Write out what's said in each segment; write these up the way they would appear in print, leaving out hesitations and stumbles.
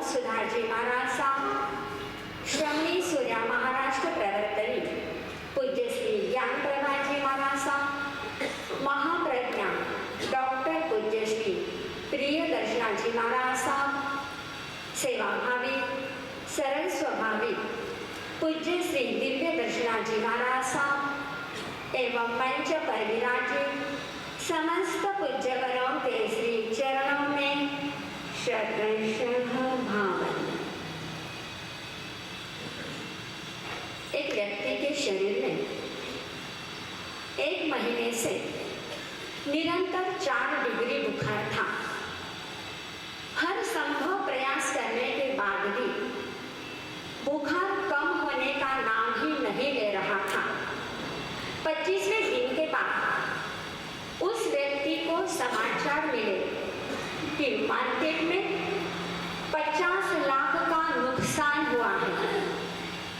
सुधाजी महाराजा, श्रमणी सूर्या महाराष्ट्र प्रवर्तनी पूज्य श्री ज्ञान प्रभाजी महाराजा, महाप्रज्ञा डॉक्टर पूज्य श्री प्रिय दर्शनाजी महाराजा, सेवाभावी सरल स्वभावी पूज्य श्री दिव्य दर्शनाजी महाराजा एवं मंच पर विराजे समस्त पूज्यवरों के श्री चरणों में शतशः भावन। एक व्यक्ति के शरीर में 1 महीने से निरंतर 4 डिग्री बुखार था। हर संभव प्रयास करने के बाद भी बुखार कम होने का नाम ही नहीं ले रहा था। 25वें दिन के बाद उस व्यक्ति को समाचार मिले कि मार्केट में 50 लाख का नुकसान हुआ है,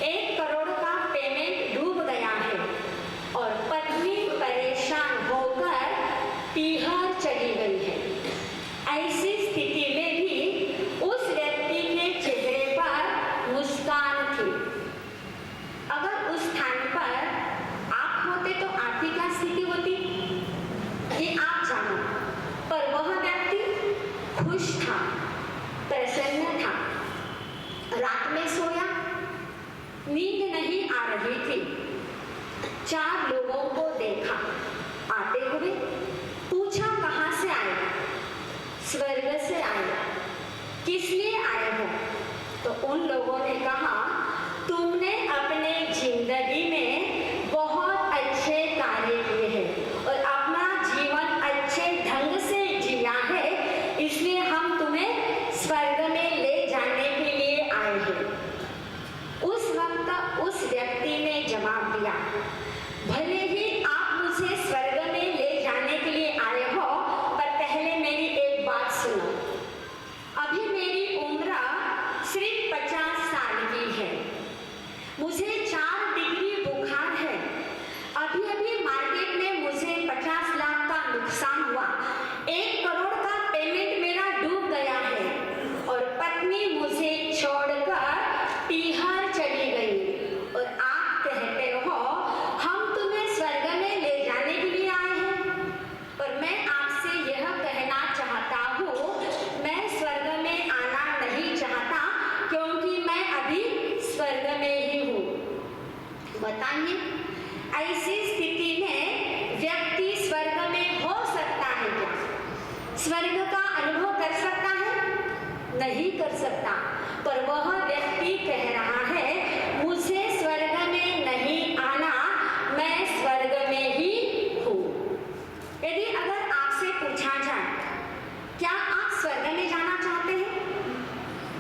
1 करोड़ का पेमेंट डूब गया है और पत्नी परेशान होकर पीहर चली गई है। ऐसी स्थिति में भी उस व्यक्ति के चेहरे पर मुस्कान थी। अगर उस स्थान पर आप होते तो आपकी क्या स्थिति होती ये आप जानो, पर वह व्यक्ति खुश था, प्रसन्न था। रात में सोया, नींद नहीं आ रही थी। 4 लोगों को देखा आते हुए, पूछा कहाँ से आए? स्वर्ग से आए। किस लिए आए हो? तो उन लोगों ने कहा तुमने अपने जिंदगी में बहुत अच्छे कार्य किए हैं और अपना जीवन अच्छे ढंग से जिया है, इसलिए हम तुम्हें स्वर्ग में ले जाने के लिए आए हैं। उस वक्त उस व्यक्ति ने जवाब दिया, भले ही आप मुझे स्वर्ग में ले जाने के लिए आए हो, पर पहले मेरी एक बात सुनो। अभी मेरी उम्र सिर्फ 50 साल की है, मुझे 4 डिग्री बुखार है। अभी अभी मार्केट में मुझे 50 लाख का नुकसान हुआ, 1 करोड़ का पेमेंट मेरा डूब गया है और पत्नी मुझे छोड़कर पीहर चली गई और आप कहते हो हम तुम्हें स्वर्ग में ले जाने के लिए आए हैं। पर मैं आपसे यह कहना चाहता हूँ, मैं स्वर्ग में आना नहीं चाहता क्योंकि मैं अभी स्वर्ग में ही हूँ। बताइए, ऐसी स्थिति में व्यक्ति स्वर्ग में हो सकता है क्या? स्वर्ग का अनुभव कर सकता है? नहीं कर सकता। पर वह व्यक्ति कह रहा है मुझे स्वर्ग में नहीं आना, मैं स्वर्ग में ही हूँ। यदि अगर आपसे पूछा जाए क्या आप स्वर्ग में जाना चाहते हैं,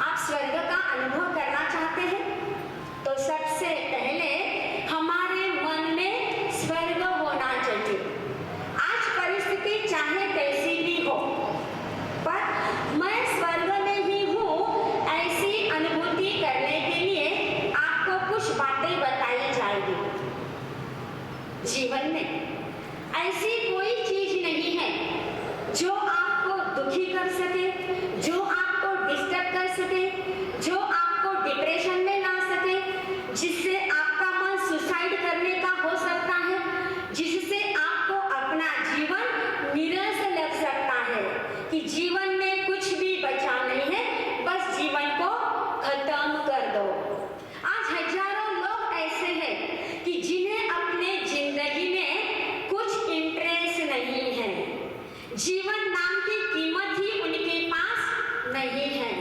आप स्वर्ग का अनुभव करना चाहते हैं, तो सबसे पहले हमारे मन में स्वर्ग होना चाहिए। आज परिस्थिति चाहे कैसी भी हो, पर मैं स्वर्ग में ही हूँ, ऐसी अनुभूति करने के लिए आपको कुछ बातें बताई जाएगी। जीवन में ऐसी कोई चीज नहीं है जो आपको दुखी कर सके, जो आपको डिस्टर्ब कर सके, जो आपको डिप्रेशन में ला सके, जिससे आपका मन सुसाइड करने का हो सकता है, जिससे आपको अपना जीवन निरस लग सकता है कि जीवन में कुछ भी बचा नहीं है, बस जीवन को खत्म कर दो। आज हजारों लोग ऐसे हैं कि जिन्हें अपने जिंदगी में कुछ इंटरेस्ट नहीं है, जीवन नाम की कीमत ही उनके पास नहीं है।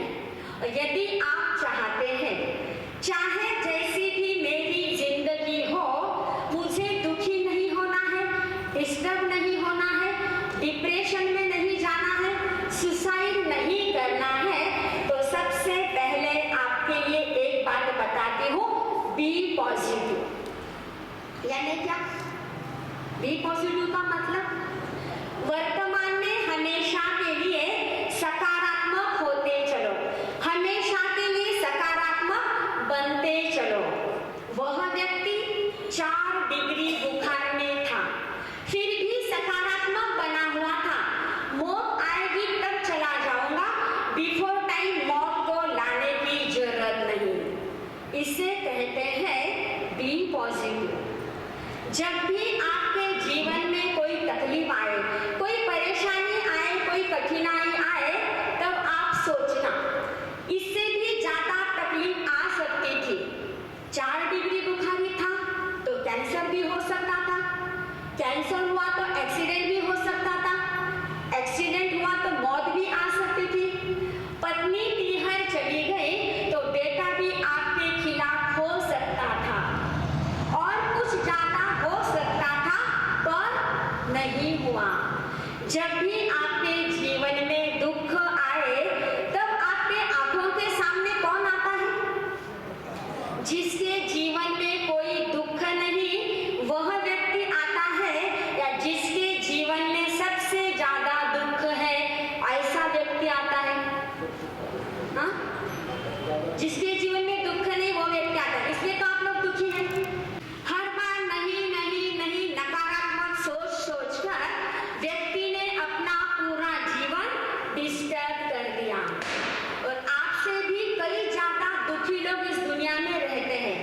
और यदि आप चाहते हैं चाहे जैसी भी मेरी जिंदगी हो, मुझे दुखी नहीं होना है, डिस्टर्ब नहीं होना है, डिप्रेशन में नहीं जाना है, सुसाइड नहीं करना है, तो सबसे पहले आपके लिए एक बात बताती हूँ, बी पॉजिटिव। यानी क्या? बी पॉजिटिव का मतलब वर्तमान में हमेशा के लिए सकारात्मक होते चलो, हमेशा के लिए सकारात्मक बनते चलो। वह व्यक्ति 4 डिग्री बुखार में था, फिर भी सकारात्मक बना हुआ था। मौत आएगी तब चला जाऊंगा, बिफोर टाइम मौत को लाने जब भी आपके जीवन में कोई तकलीफ आए, कोई परेशानी आए, कोई कठिनाई आए, तब आप सोचना इससे भी ज्यादा तकलीफ आ सकती थी। 4 डिग्री बुखार ही था तो कैंसर भी हो सकता था, कैंसर हुआ तो एक्सीडेंट भी हो सकता था, एक्सीडेंट हुआ तो मौत भी आ सकती थी, पत्नी तिहर चली गई तो बेटा भी आपके खिलाफ हो सकता था, और कुछ ज्यादा हो सकता था पर नहीं हुआ। जब भी आपके जीवन में दुख आए तब आपके आंखों के सामने कौन आता है? जिसके जीवन में कोई दुख नहीं वह व्यक्ति आता है, या जिसके जीवन में सबसे ज्यादा दुख है ऐसा व्यक्ति आता है? हाँ? जिसके जीवन में दुख नहीं वो व्यक्ति आता है, इसलिए तो आप लोग दुखी हैं। हर बार नहीं नहीं नहीं नकारात्मक सोच सोचकर व्यक्ति ने अपना पूरा जीवन डिस्टर्ब कर दिया, और आपसे भी कई ज्यादा दुखी लोग इस दुनिया में रहते हैं।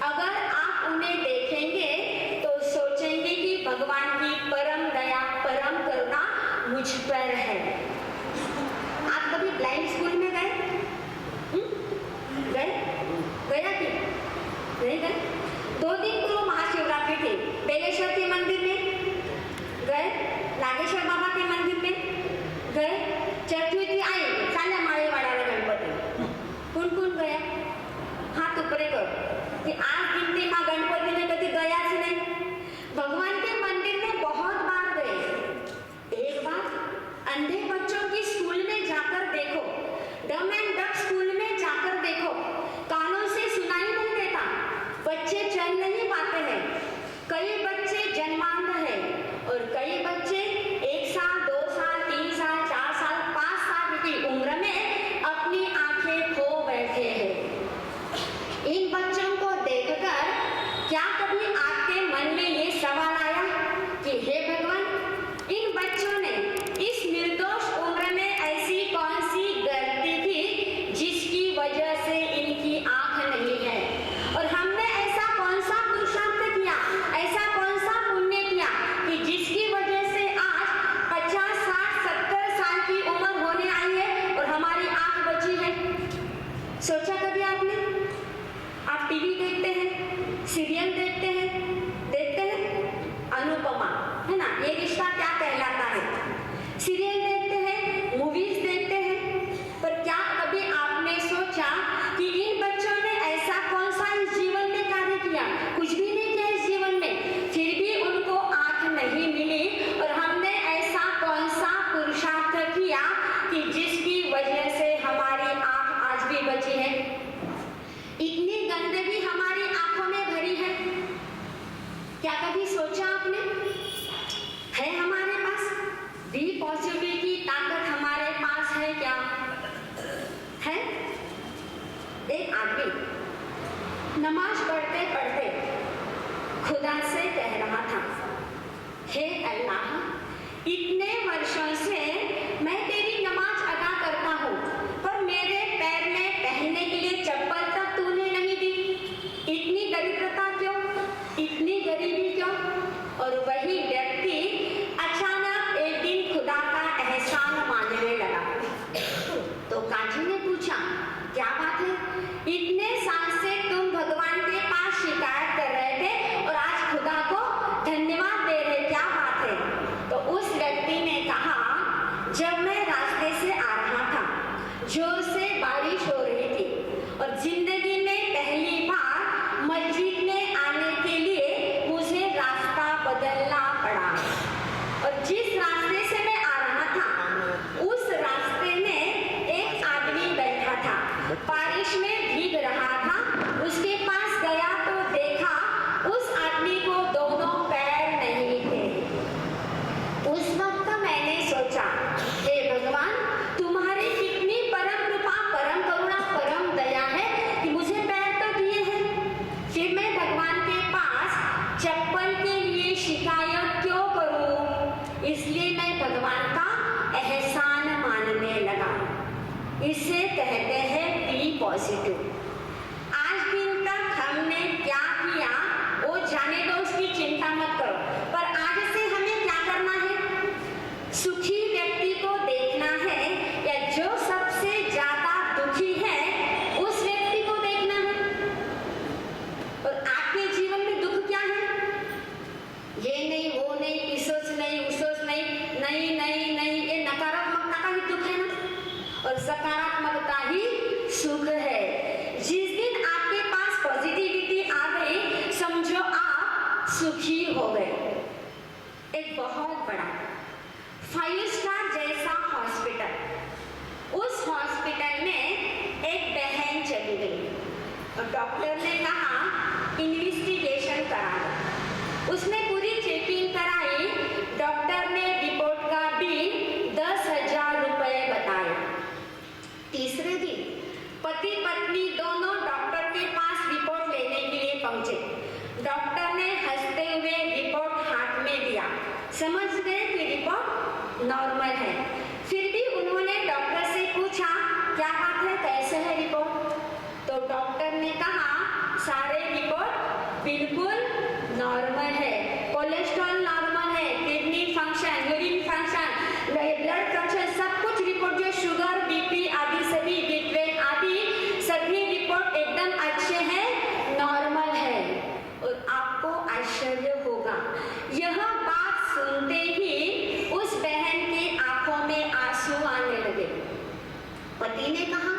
अगर आप उन्हें देखेंगे तो सोचेंगे कि भगवान की परम दया परम करुणा मुझ पर है। आप कभी ब्लाइंड स्कूल में गए? गए? गया कि नहीं गए? 2 दिन पूर्व महाशिवरात्रि थी, बेलेश्वर के मंदिर में गए, नागेश्वर बाबा के मंदिर में गए, चर्च हुई थी, आई चाल्या माळेवाड्याला गणपती, कोण गया? हाथ ऊपरे कर कि आज गिनती माँ गणपति में कभी गया ही नहीं। भगवान के मंदिर में बहुत बार गए। एक बार अंधे बच्चों की स्कूल में जाकर देखो, डम एंड डक स्कूल में जाकर देखो, कानों से सुनाई नहीं देता, बच्चे चल नहीं पाते हैं, कई बच्चे जन्मांध हैं और कई बच्चे 1 साल 2 साल 3 साल 4 साल 5 साल की उम्र में अपनी आंखें खो बैठे हैं। इन बच्चों को देखकर क्या कभी आपके मन में ये सवाल आया कि हे भगवान, इन बच्चों ने इस निर्दोष उम्र में ऐसी कौन सी गलती थी जिसकी वजह से इनकी आंख नहीं है, और हमने ऐसा कौन सा पुरुषार्थ किया, ऐसा कौन सा पुण्य किया कि जिसकी वजह से आज 50 60 70 साल की उम्र होने आई है और हमारी आंख बची है? सोचा कभी आपने? आप टीवी देखते हैं, सीरियल देखते हैं अनुपमा, है ना, ये रिश्ता क्या कहलाता है, सीरियल देखते हैं, मूवीज देखते हैं, पर क्या कभी आपने सोचा कि इन बच्चों ने ऐसा कौन सा इस जीवन में कार्य किया? कुछ भी नहीं किया इस जीवन में, फिर भी उनको आंख नहीं मिली, और हमने ऐसा कौन सा पुरुषार्थ किया कि जिसकी वजह से हमारी आंख आज भी बची है? इतनी गंदगी हमारी आंखों में भरी है, क्या कभी सोचा आपने? है हमारे पास बी पॉजिटिव की ताकत हमारे पास है क्या? है? एक आदमी नमाज पढ़ते पढ़ते खुदा से कह रहा था, हे अल्लाह, इतने वर्षों से मैं तेरी नमाज अदा करता हूँ, पर मेरे पैर में पहनने के लिए चप्पल तक तूने नहीं दी। इतनी दरिद्रता क्यों? इतनी गरीबी क्यों? और वही व्यक्ति अचानक एक दिन खुदा का एहसान मानने लगा। तो काजी ने पूछा, क्या बात है? इतने साल से तुम भगवान के पास शिकायत कर रहे थे और आज खुदा को धन्यवाद दे रहे, क्या बात है? तो उस व्यक्ति ने कहा, जब मैं रास्ते से आ रहा था, जोर से बारिश हो रही थी और जिंदगी में पहली बार मस्जिद में आने के लिए मुझे रास्ता बदलना पड़ा, और जिस रास्ते से मैं आ रहा था उस रास्ते में एक आदमी बैठा था, बारिश में भीग रहा था, उसके पास गया तो देखा उस आदमी को दोनों पैर नहीं थे। उस वक्त मैंने सोचा, हे भगवान, तुम्हारी कितनी परम कृपा परम करुणा परम दया है कि मुझे पैर तो दिए हैं। फिर मैं भगवान के पास चप्पल के लिए शिकायत क्यों करूं? इसलिए मैं भगवान का एहसान मानने लगा। इसे कहते हैं बी पॉजिटिव। आज दिन तक हमने क्या किया वो जाने दो, उसकी चिंता चिंता मत करो। पर आज से हमें क्या करना है? सुखी व्यक्ति को देखना है या जो सबसे ज्यादा दुखी है उस व्यक्ति को देखना है। और आपके जीवन में दुख क्या है? ये नहीं, वो नहीं, इस सोच नहीं, उस सोच नहीं, नहीं नहीं नहीं, ये नकारात्मकता का ही दुख है ना। और सकारात्मकता ही सुख है। जिस दिन आपके पास पॉजिटिविटी आ गई, समझो आप सुखी हो गए। एक बहुत बड़ा 5 स्टार जैसा हॉस्पिटल, उस हॉस्पिटल में एक बहन चली गई और डॉक्टर ने कहा इन्वेस्टिगेशन करा लो। उसने पूरी चेकिंग कराई। डॉक्टर ने रिपोर्ट का बिल 10,000 रुपए बताया। तीसरे दिन पति पत्नी दोनों डॉक्टर के पास रिपोर्ट लेने के लिए पहुंचे। डॉक्टर ने हंसते हुए रिपोर्ट हाथ में दिया। समझ गए कि रिपोर्ट नॉर्मल है। फिर भी उन्होंने डॉक्टर से पूछा क्या बात है, कैसे है रिपोर्ट? तो डॉक्टर ने कहा सारे रिपोर्ट बिल्कुल नॉर्मल है। कोलेस्ट्रॉल नॉर्मल है, kidney function, urine function, blood function, सब कुछ रिपोर्ट जो शुगर, बीपी आदि सभी, B12 आदि सभी रिपोर्ट एकदम अच्छे हैं, नॉर्मल है। और आपको आश्चर्य होगा, यह बात सुनते ही उस बहन की आंखों में आंसू आने लगे। पति ने कहा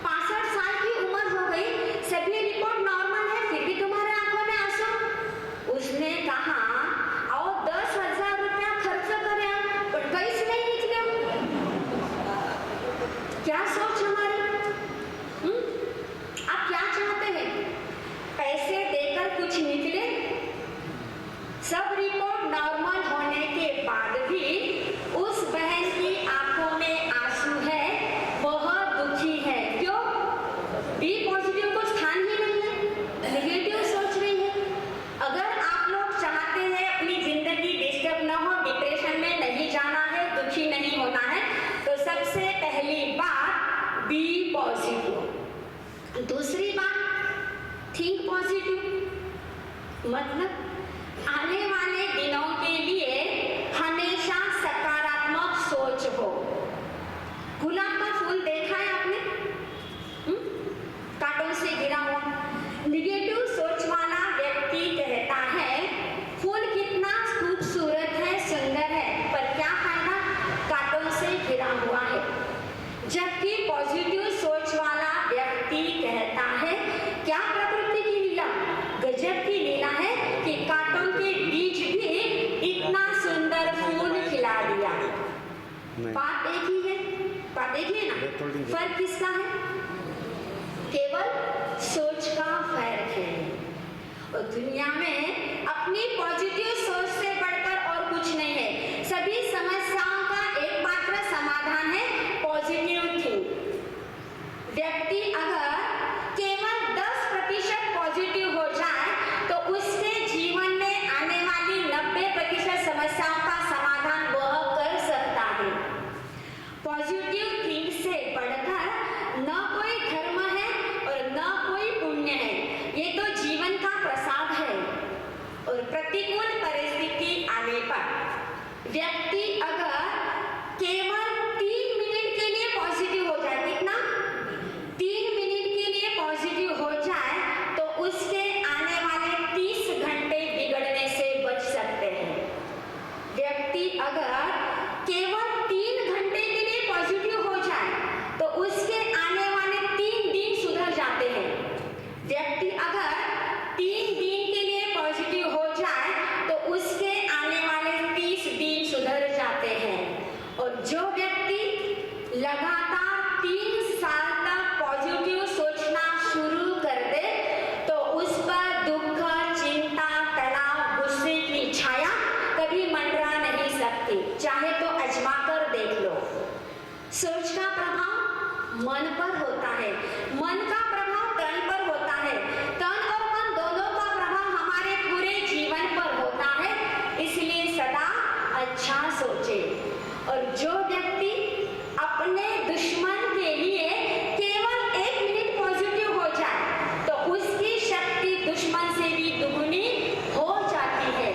65 साल की उम्र हो गई, सभी रिपोर्ट नॉर्मल है, फिर भी तुम्हारे आंखों में आंसू? उसने कहा आओ 10,000 रुपया खर्च करें, पर कैसे नहीं निकले। क्या सोच हमारी? आप क्या चाहते हैं? पैसे देकर कुछ निकले? सब रिपोर्ट नॉर्मल होने के बाद भी उस बहन की आंखों में आंसू है, बहुत दुखी है। क्यों? बी पॉजिटिव को स्थान ही नहीं है, नेगेटिव सोच रही है। अगर आप लोग चाहते हैं अपनी जिंदगी डिस्टर्ब ना हो, डिप्रेशन में नहीं जाना है, दुखी नहीं होना है, तो सबसे पहली बात बी पॉजिटिव। दूसरी बात थिंक पॉजिटिव। मतलब आने वाले दिनों के लिए हमेशा सकारात्मक सोच हो। गुलाब का फूल देखा है आपने? कांटों से घिरा हुआ। निगेटिव सोच वाला व्यक्ति कहता है फूल कितना खूबसूरत है, सुंदर है, पर क्या फायदा, कांटों से घिरा हुआ है। जबकि पॉजिटिव सोच वाला व्यक्ति कहता है क्या प्रकृति की लीला, गजब की लीला है कि कांटों के बीच भी इतना सुंदर फूल खिला दिया। बात एक ही है, बात एक ही है ना। फर्क किसका है? केवल सोच का फर्क है। और दुनिया में अपनी पॉजिटिव सोच से बढ़कर और कुछ नहीं है। सभी समस्याओं का एकमात्र समाधान है पॉजिटिव थिंक। व्यक्ति अगर केवल 10% पॉजिटिव हो जाए तो उसके जीवन में आने वाली 90% समस्याओं का समाधान वह कर सकता है। पॉजिटिव थिंक से बढ़कर न कोई धर्म है और न कोई पुण्य है। ये तो जीवन का प्रसाद है। और प्रतिकूल परिस्थिति आने पर व्यक्ति अगर केवल 3 मिनट के लिए पॉजिटिव हो जाए, कितना? 3 मिनट के लिए पॉजिटिव हो जाए तो उसके आने वाले 30 घंटे बिगड़ने से बच सकते हैं। व्यक्ति अगर केवल 3 घंटे के लिए पॉजिटिव हो जाए तो उसके आने वाले 3 दिन सुधर जाते हैं। व्यक्ति अगर 3 दिन के लिए पॉजिटिव हो जाए तो उसके आने वाले 30 दिन सुधर जाते हैं। और जो व्यक्ति लगातार 3 साल तक पॉजिटिव सोचना शुरू कर दे तो उस पर दुख, चिंता, तनाव, गुस्से की छाया कभी मंडरा नहीं सकती। चाहे तो आजमा कर देख लो। सोच का प्रभाव मन पर होता है, मन का प्रभाव तन पर होता है, तन और मन दोनों का प्रभाव हमारे पूरे जीवन पर होता है। इसलिए सदा अच्छा सोचे। और जो व्यक्ति अपने दुश्मन के लिए केवल 1 मिनट पॉजिटिव हो जाए तो उसकी शक्ति दुश्मन से भी दुगुनी हो जाती है।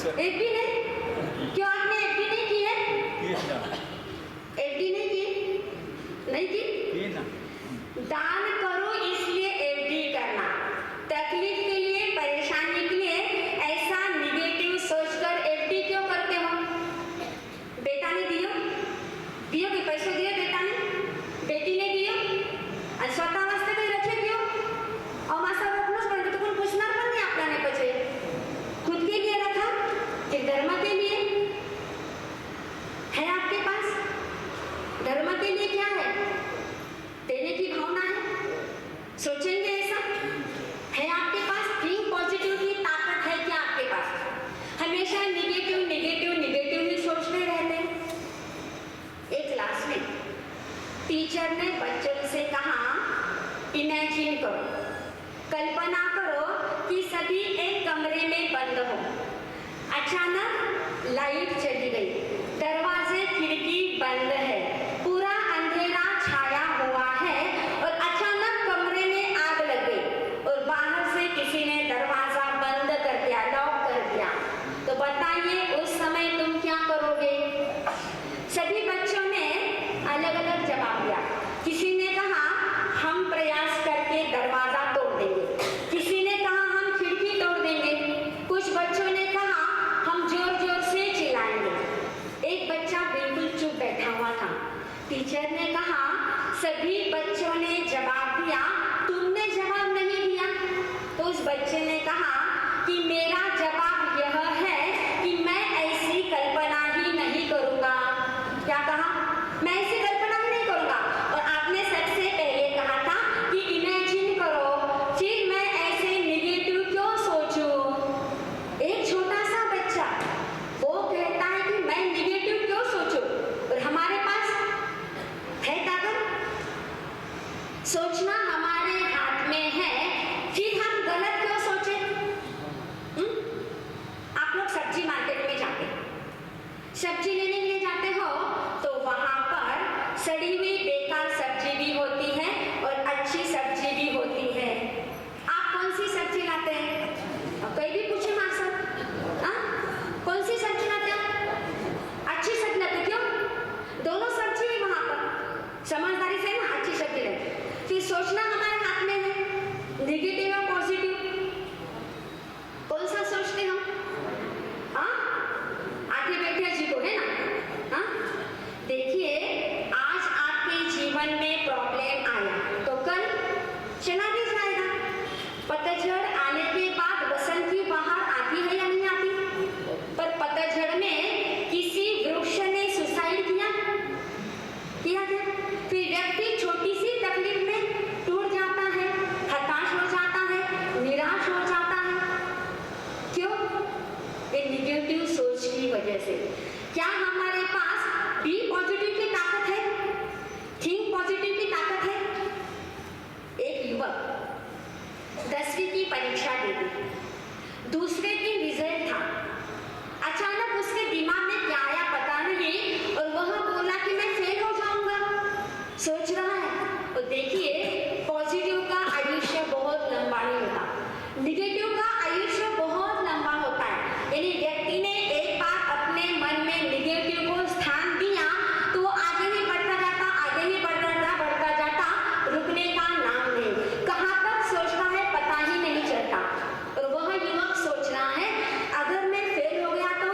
एक भी नहीं? क्यों आपने एफडी नहीं की है? एफडी नहीं की? नहीं की? दान करो इसलिए एफडी करना, तकलीफ के लिए, परेशानी के लिए ऐसा निगेटिव सोचकर एफडी क्यों करते हो? बेटा ने दियो के पैसे दिए, बेटा ने, बेटी ने दियो आणि स्वतः वास्ते काही रखे क्यों? और मासा रोकलोच पण तो कोण पूछणार पण नाही आपल्याला पैसे. खुद के लिए रखा कि धर्म के लिए? है आपके पास? धर्म के लिए क्या है? देने की भावना है? सोचेंगे ऐसा? है आपके पास? थिंक पॉजिटिव की ताकत है क्या आपके पास? हमेशा निगेटिव निगेटिव निगेटिव ही सोचते रहते हैं. एक क्लास में टीचर ने बच्चों से कहा, इमेजिन करो, कल्पना करो कि सभी एक कमरे में बंद हो. अचानक लाइट चली गई, दरवाजे खिड़की बंद है, पूरा अंधेरा छाया हुआ है और अचानक कमरे में आग लग गई और बाहर से किसी ने दरवाजा बंद कर दिया, लॉक कर दिया. तो बताइए उस समय तुम क्या करोगे? सभी बच्चों ने अलग अलग जवाब दिया. किसी ने कहा हम प्रयास करके दरवाजा तोड़ देंगे, किसी ने कहा हम खिड़की तोड़ देंगे, कुछ बच्चों ने कहा हम जोर जोर से चिल्लाएंगे. एक बच्चा बिल्कुल चुप बैठा हुआ था. टीचर ने कहा सभी बच्चों ने जवाब दिया, तुमने जवाब नहीं दिया. तो उस बच्चे ने कहा कि मेरा जवाब यह है कि मैं ऐसी कल्पना ही नहीं करूंगा. क्या कहा? मैं ऐसी कल्पना ही नहीं करूंगा. और आपने सबसे पहले कहा था कि इमेजिन करो, फिर मैं ऐसे निगेटिव क्यों सोचूं? एक छोटा सा बच्चा वो कहता है कि मैं निगेटिव क्यों सोचूं, और हमारे पास है ताकत. सोचना हमारे हाथ में है, फिर हम गलत क्यों सोचे? आप लोग सब्जी मार्केट में जाते, सब्जी लेने के लिए जाते हो तो वहां पर सड़ी हुई बेकार सब्जी भी होती है और अच्छी सब्जी भी होती है. आप कौन सी सब्जी लाते हैं? अब कोई भी पूछे मां से, कौन सी सब्जी लाते हो? अच्छी सब्जी लाते. क्यों? दोनों सब्जी है वहां पर, समझदारी से ना अच्छी सब्जी लेते. फिर सोचना हमारे हाथ में है, निगेटिव और पॉजिटिव. कौन सा सोचते हम? आगे बैठे जी को है ना. देखिए आज आपके जीवन में प्रॉब्लम आया तो कल चला भी जाएगा. पतझड़ आने के बाद बसंत की बहार आती है या नहीं आती? पर पतझड़ में किसी वृक्ष ने सुसाइड किया क्या? फिर व्यक्ति छोटी सी तकलीफ में टूट जाता है, हताश हो जाता है, निराश हो जाता है. क्यों? ये निगेटिव सोच की वजह से. क्या हमारे पास बी पॉजिटिव की ताकत है? थिंक पॉजिटिव की ताकत है? एक युवक 10वीं की परीक्षा दे दी, दूसरे दिन रिजल्ट था. अचानक उसके दिमाग में क्या आया पता नहीं और वह बोला कि मैं फेल हो जाऊंगा. सोच रहा है. और देखिए पॉजिटिव का आयुष्य बहुत लंबा नहीं होता, निगेटिव का आयुष्य बहुत लंबा होता है. यानी व्यक्ति ने एक बार अपने मन में निगेटिव को स्थान दिया तो वो आगे ही बढ़ता जाता, आगे ही बढ़ता जाता, रुकने का नाम नहीं. कहाँ तक सोचता है पता ही नहीं चलता. और वह युवक सोच रहा है अगर मैं फेल हो गया तो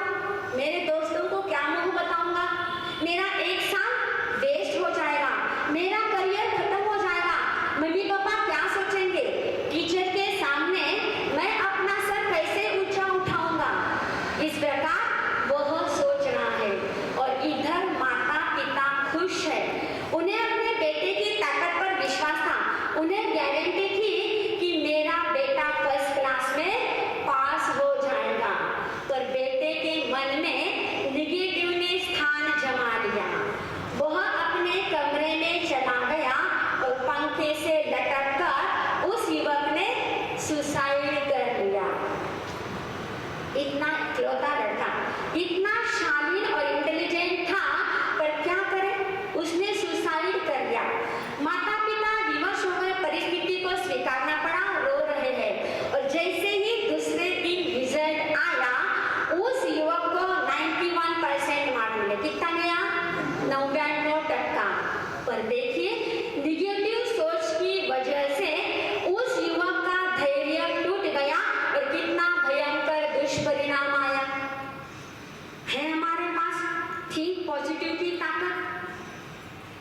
पॉजिटिव की ताकत।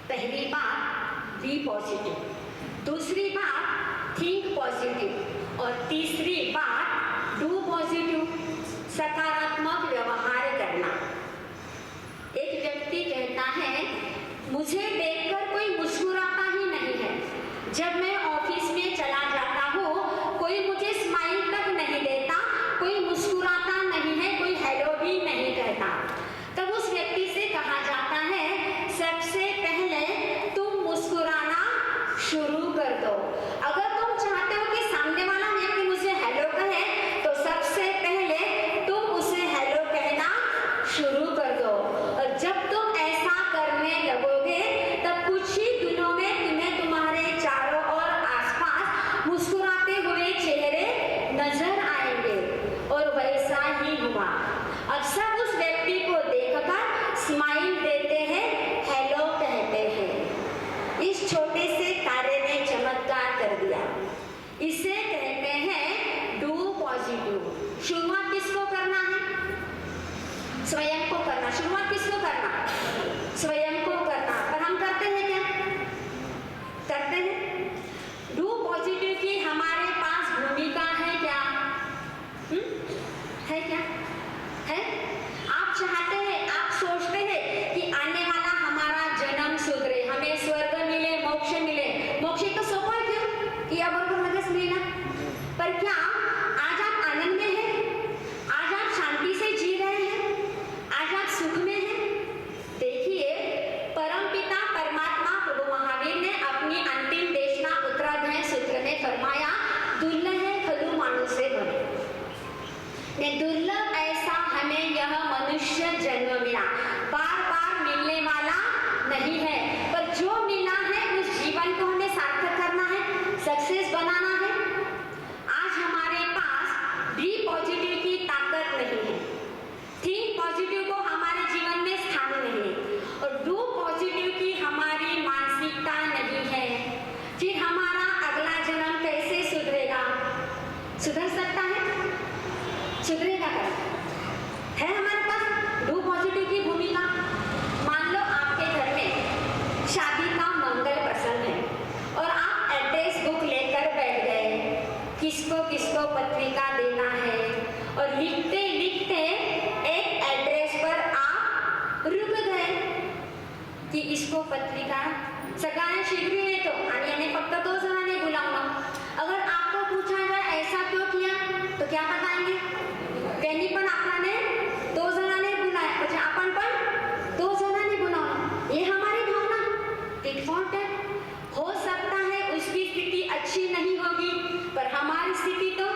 पहली बात बी पॉजिटिव, दूसरी बात थिंक पॉजिटिव और तीसरी बात डू पॉजिटिव, सकारात्मक व्यवहार करना। एक व्यक्ति कहता है मुझे देखकर कोई मुस्कुराता ही नहीं है, जब मैं ऑफिस में चला जाता हूँ कोई मुझे स्माइल तक नहीं देता, कोई मुस्कुराता नहीं है, कोई हेलो भी नहीं कहता। तब उस व्यक्ति से कहा जाता है सबसे पहले तुम मुस्कुराना शुरू कर दो। अगर तुम चाहते हो कि सामने वाला व्यक्ति मुझे हेलो कहे तो सबसे पहले तुम उसे हेलो कहना शुरू कर दो। और जब तुम ऐसा करने लगोगे तब कुछ ही दिनों में तुम्हें तुम्हारे चारों ओर आसपास मुस्कुराते हुए चेहरे नजर आएंगे। और वैसा ही हुआ। अब सब उस व्यक्ति को देखकर स्माइल देते हैं, हेलो कहते हैं। इस छोटे से कार्य ने चमत्कार कर दिया। इसे कहते हैं डू पॉजिटिव। शुरुआत किसको करना है? स्वयं को करना। शुरुआत किसको करना? स्वयं को करना। पर हम करते हैं क्या? करते हैं? डू पॉजिटिव की हमारे पास भूमिका है क्या? है क्या? है? आप चाहते हैं, आप सोचते हैं कि आने वाला हमारा जन्म सुधरे, हमें स्वर्ग मिले, मोक्ष मिले। मोक्ष तो सोपा है क्यों कि अब और लगस मिलेना। पर क्या आज आप आनंद में हैं? आज आप शांति से जी रहे हैं? आज आप सुख में हैं? देखिए, परमपिता परमात्मा प्रभु महावीर ने अपनी अंतिम देशना उत्तराध्याय सूत्र में फरमाया, दुर्लभ है खलु मानुषे बने। दुर्लभ ऐसा हमें यह मनुष्य जन्म मिला, बार बार मिलने वाला नहीं है। पर जो मिला है उस जीवन को हमें सार्थक करना है, सक्सेस बनाना है। आज हमारे पास बी पॉजिटिव की ताकत नहीं है, थिंक पॉजिटिव को हमारे जीवन में स्थान नहीं है, और डू पॉजिटिव की हमारी मानसिकता नहीं है। फिर हमारा अगला जन्म कैसे सुधरेगा? सुधर सकता है? सुधरेगा क्या? है हमारे पास डू पॉजिटिव की भूमिका। मान लो आपके घर में शादी का मंगल प्रसंग है और आप एड्रेस बुक लेकर बैठ गए, किसको किसको पत्रिका देना है, और लिखते लिखते एक एड्रेस पर आप रुक गए की इसको पत्रिका सगळ्यांना शीघ्र येतो आणि याने फक्त 2 जणांनी बुलावलं। अगर आपको पूछा जाए ऐसा क्यों किया तो क्या बताएंगे? त्यांनी पण आपल्याने 2 जणांनी बुलाया, म्हणजे आपण पण 2 जणांनी बुलावलं। ये हमारी भावना डिफॉल्ट है। हो सकता है उसकी स्थिति अच्छी नहीं होगी, पर हमारी स्थिति तो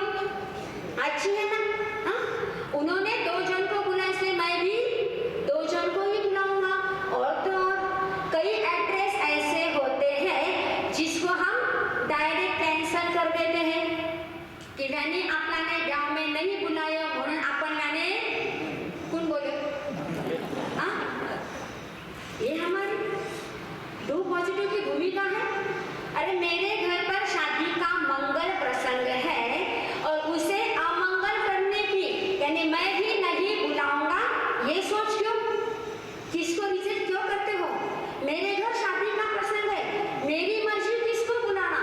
अच्छी है ना। हाँ? उन्होंने 2 जन को बुलाया, इसलिए मैं भी 2 जन को ही बुलाऊंगा। और तो कई एड्रेस ऐसे होते हैं जिसको हम डायरेक्ट कैंसल कर देते हैं कि मैंने आपल्याने गांव में नहीं बुलाया म्हणून आपण मैंने कौन बोले। हाँ? ये हमारी डू पॉजिटिव की भूमिका है। अरे मेरे घर पर शादी का मंगल प्रसंग है और उसे अमंगल करने की, यानी मैं भी नहीं बुलाऊंगा, ये सोच क्यों? किसको रिजेक्ट क्यों करते हो? मेरे घर शादी का प्रसंग है, मेरी मर्जी, किसको बुलाना?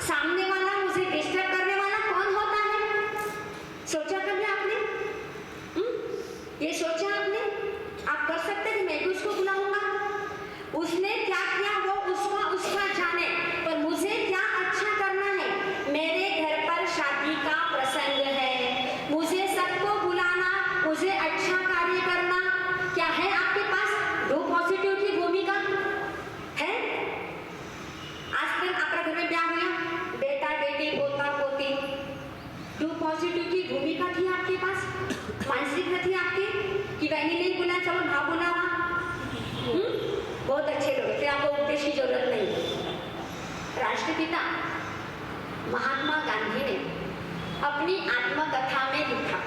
सामने वाला मुझे डिस्टर्ब करने वाला कौन होता है? सोचा कभी आपने? ये सोचा आपने? आप कर सकते हैं, मैं भी उसको बुलाऊंगा। उसने क्या किया वो उसका जाने, पर मुझे क्या अच्छा करना है? मेरे घर पर शादी का प्रसंग है, मुझे सबको बुलाना, मुझे अच्छा कार्य करना। क्या है आपके पास डू पॉजिटिव की भूमिका? है? आज तक आपके घर में ब्याह हुआ, बेटा बेटी पोता पोती, डू पॉजिटिव की भूमिका थी आपके पास? मानसिकता थी आपकी कि बहनी नहीं बुला, चलो भाव बुलावा। बहुत अच्छे लोग थे, आपको उपदेश की जरूरत नहीं। राष्ट्रपिता महात्मा गांधी ने अपनी आत्मकथा में लिखा,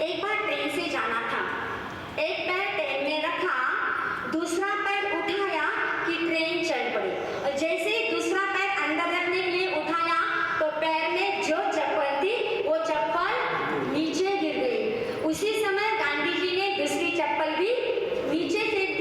एक बार ट्रेन से जाना था, एक पैर ट्रेन में रखा, दूसरा पैर उठाया कि ट्रेन चल पड़ी, और जैसे ही दूसरा पैर अंदर रखने के लिए उठाया तो पैर में जो चप्पल थी वो चप्पल नीचे गिर गई। उसी समय गांधी जी ने दूसरी चप्पल भी नीचे फेंक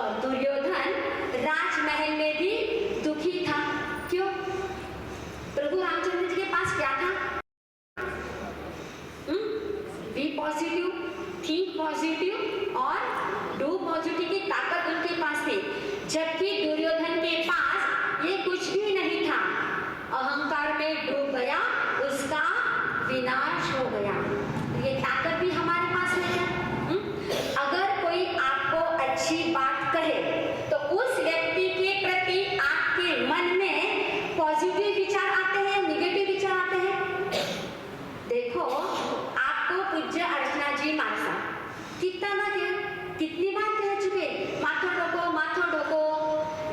और दुर्योधन राजमहल में भी दुखी था। क्यों? प्रभु रामचंद्र जी के पास क्या था? बी पॉजिटिव, थिंक पॉजिटिव और डू पॉजिटिव की ताकत उनके पास थी, जबकि दुर्योधन के पास ये कुछ भी नहीं था। अहंकार में डूब गया, उसका विनाश हो गया। ये ताकत भी हमारे पास है क्या? अगर कोई आपको अच्छी बात कहे तो उस व्यक्ति के प्रति आपके मन में पॉजिटिव विचार आते हैं, निगेटिव विचार आते हैं। देखो, आपको पूज्य अर्चना जी मानसा कितना बार कितनी बार कह चुके, माथो ढोको, माथो ढोको,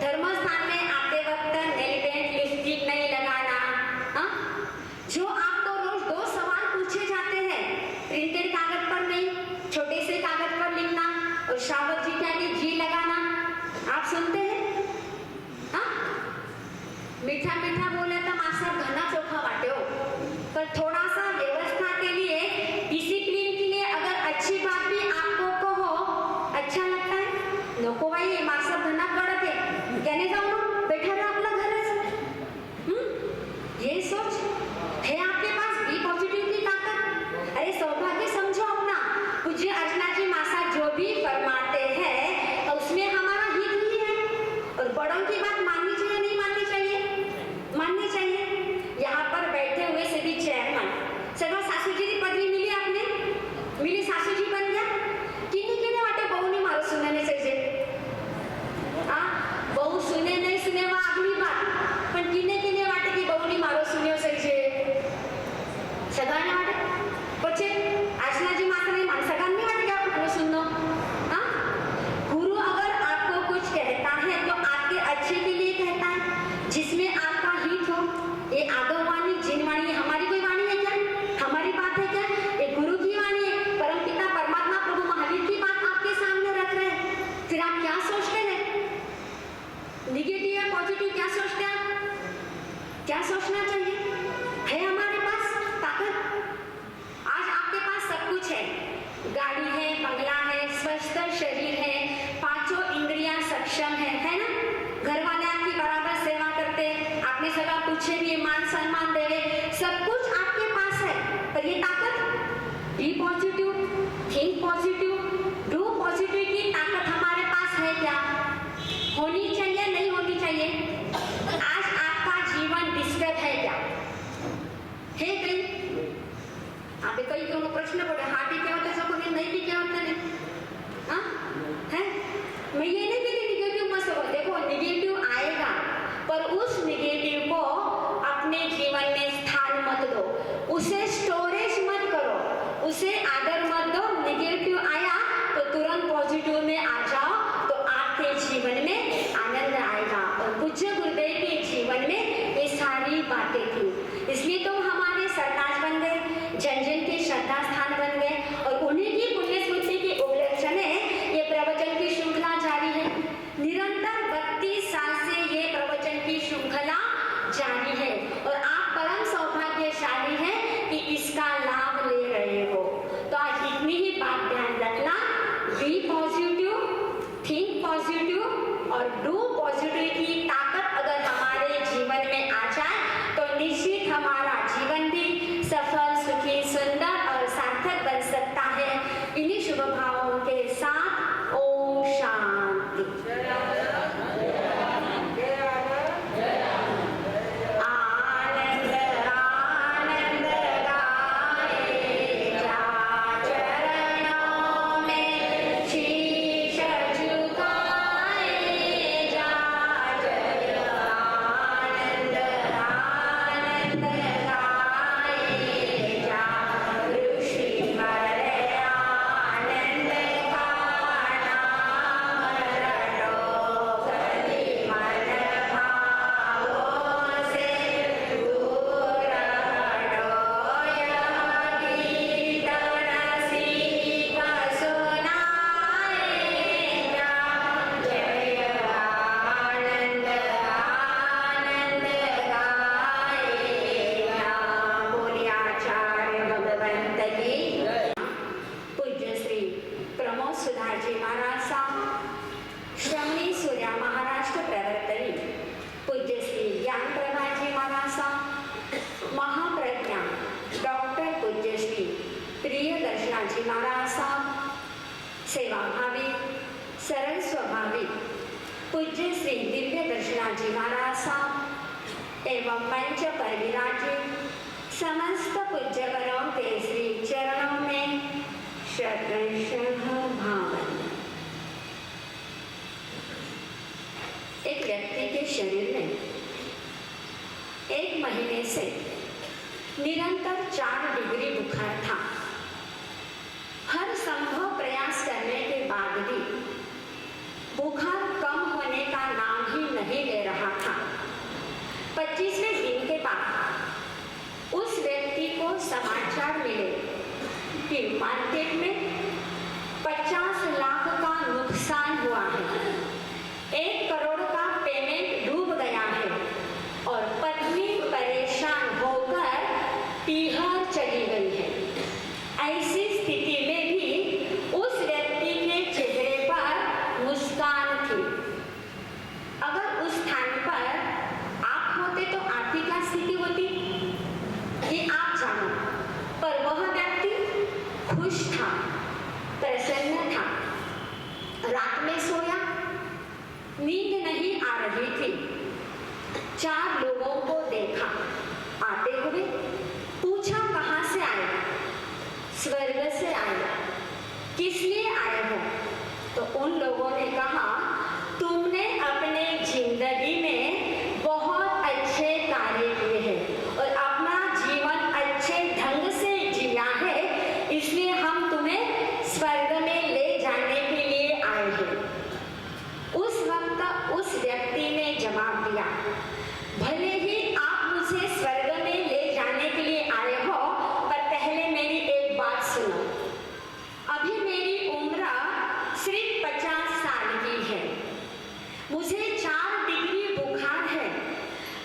धर्म स्थान में आते वक्त नेल पेंट लिपस्टिक नहीं लगाना। हाँ, जो आपको रोज 2 सवाल पूछे जाते हैं, प्रिंटेड कागज पर नहीं, छोटे से कागज पर लिखना और श्रावक जी क्या कि जी लगाना, आप सुनते हैं? हाँ, मीठा मीठा बोले तो मास्टर घना चोखा बाटे हो, पर थोड़ा सा व्यवस्था के लिए, डिसिप्लिन के लिए अगर अच्छी बात भी आपको कहो, अच्छा लगता है? नको भाई, ये मास्टर घना कड़क है, कहने जाओ ना, बैठा रहो अपना घर में। ये सोच है आपके पास बी पॉजिटिव की ताकत। अरे सौभाग्य समझो अपना। पूज्य अर्चना जी मासा जो भी फरमाते हैं तो उसमें हमारा हित ही है, और बड़ों की बात माननी चाहिए, नहीं माननी चाहिए? माननी चाहिए। यहाँ पर बैठे हुए सभी चेयरमैन, सगळं सासू जी की पदवी मिली, आपने मिली, सासू जी बन गया। किने किने वाटे बहू ने मारो सुने नहीं चाहिए। हाँ, बहू सुने नहीं सुने वह अगली बात, पण किने किने वाटे की बहू ने मारो सुने चाहिए, सगळ्यांना वाटे पछे अर्चना जी माता नहीं मान, सगळ्यांनी वाटे क्या मारो सुनो। हाँ, गुरु अगर आपको कुछ कहता है तो आपके अच्छे के लिए कहता है, जिसमें आपका हित हो। ये आगम वाणी, जिन वाणी, हमारी कोई वाणी है क्या? हमारी बात है क्या? ये गुरु की वाणी है, परमपिता परमात्मा प्रभु महावीर की बात आपके सामने रख रहे हैं। फिर आप क्या सोचते हैं? निगेटिव या पॉजिटिव, क्या सोचते हैं आप? क्या सोचना चाहिए? है हमारे पास ताकत। आज आपके पास सब कुछ है, गाड़ी है, बंगला है, स्वस्थ शरीर है, 5 इंद्रियां सक्षम है ना? घर वाले आपकी बराबर सेवा करते, आपने सगा पूछे भी, मान सम्मान देवे, सब कुछ आपके पास है। पर ये ताकत, be positive, think positive, do positive की ताकत हमारे पास है क्या? होनी चाहिए, नहीं होनी चाहिए? आज आपका जीवन डिस्टर्ब है क्या? है कहीं? आप कई क्यों प्रश्न पड़े, हाँ भी क्या होता है सबको, नहीं भी क्या होता है? हाँ है, मैं ये नहीं कहती निगेटिव मत हो, देखो निगेटिव आएगा, पर उस निगेटिव को अपने जीवन में स्थान मत दो, उसे स्टोरेज मत करो, उसे आदर मत दो। निगेटिव आया तो तुरंत पॉजिटिव में आ जाओ, तो आपके जीवन में आनंद आएगा। और पूज्य गुरुदेव के जीवन में ये सारी बातें थी, इसलिए तो हमारे सरताज बन गए, जन जन के श्रद्धा स्थान बन गए, और उन्हीं की पुण्य स्मृति के उपलक्ष्य में ये प्रवचन की श्रृंखला जारी है। निरंतर 32 साल से ये प्रवचन की श्रृंखला जारी है, और आप परम सौभाग्यशाली हैं कि इसका लाभ ले रहे हो। तो आज इतनी ही बात ध्यान रखना, बी पॉजिटिव, थिंक पॉजिटिव और डू पॉजिटिव की ताकत अगर हमारे जीवन में आ जाए तो निश्चित हमारा जीवन भी सफल, सुखी, सुंदर और सार्थक बन सकता है। इन्हीं शुभ भावों के साथ ओम शांति। आनंद आनंद गाए जा चरणों में शीश झुकाए जा, जय श्रमणी सूर्या महाराष्ट्र प्रवर्तनी पूज्य श्री ज्ञान प्रभाजी महाराजा, महाप्रज्ञा डॉक्टर पूज्य श्री प्रियदर्शनाजी महाराज साहब, सेवाभावी सरल स्वभावी पूज्य श्री दिव्य दर्शनाजी महाराज साहब एवं मंच पर विराजित समस्त पूज्यवरों के श्री चरणों में शतशः भावन। एक व्यक्ति के शरीर में 1 महीने से निरंतर 4 डिग्री बुखार था। हर संभव प्रयास करने के बाद भी बुखार कम होने का नाम ही नहीं ले रहा था। 25वें दिन के बाद उस व्यक्ति को समाचार मिले कि मार्केट में 50 लाख का नुकसान हुआ है, 1 करोड़ का पेमेंट डूब गया है और पत्नी परेशान होकर तिहाड़ चली गई है। ऐसी स्थिति में भी उस व्यक्ति के चेहरे पर मुस्कान थी। अगर उस स्थान पर आप होते तो आपकी क्या स्थिति होती ये आप जानो, पर वह व्यक्ति खुश था, प्रसन्न था। रात में सोया, नींद नहीं आ रही थी। 4 लोगों को देखा आते हुए, पूछा कहाँ से आए? स्वर्ग से आए। किस लिए आए हो? तो उन लोगों ने कहा तुमने अपने जिंदगी में बहुत अच्छे कार्य किए हैं और अपना जीवन अच्छे ढंग से जिया है, इसलिए हम तुम्हें स्वर्ग में ले जाने के लिए आए हैं। उस वक्त उस व्यक्ति ने जवाब दिया, भले ही आप मुझे स्वर्ग में ले जाने के लिए आए हो, पर पहले मेरी एक बात सुनो। अभी मेरी उम्र सिर्फ 50 साल की है, मुझे 4 डिग्री बुखार है।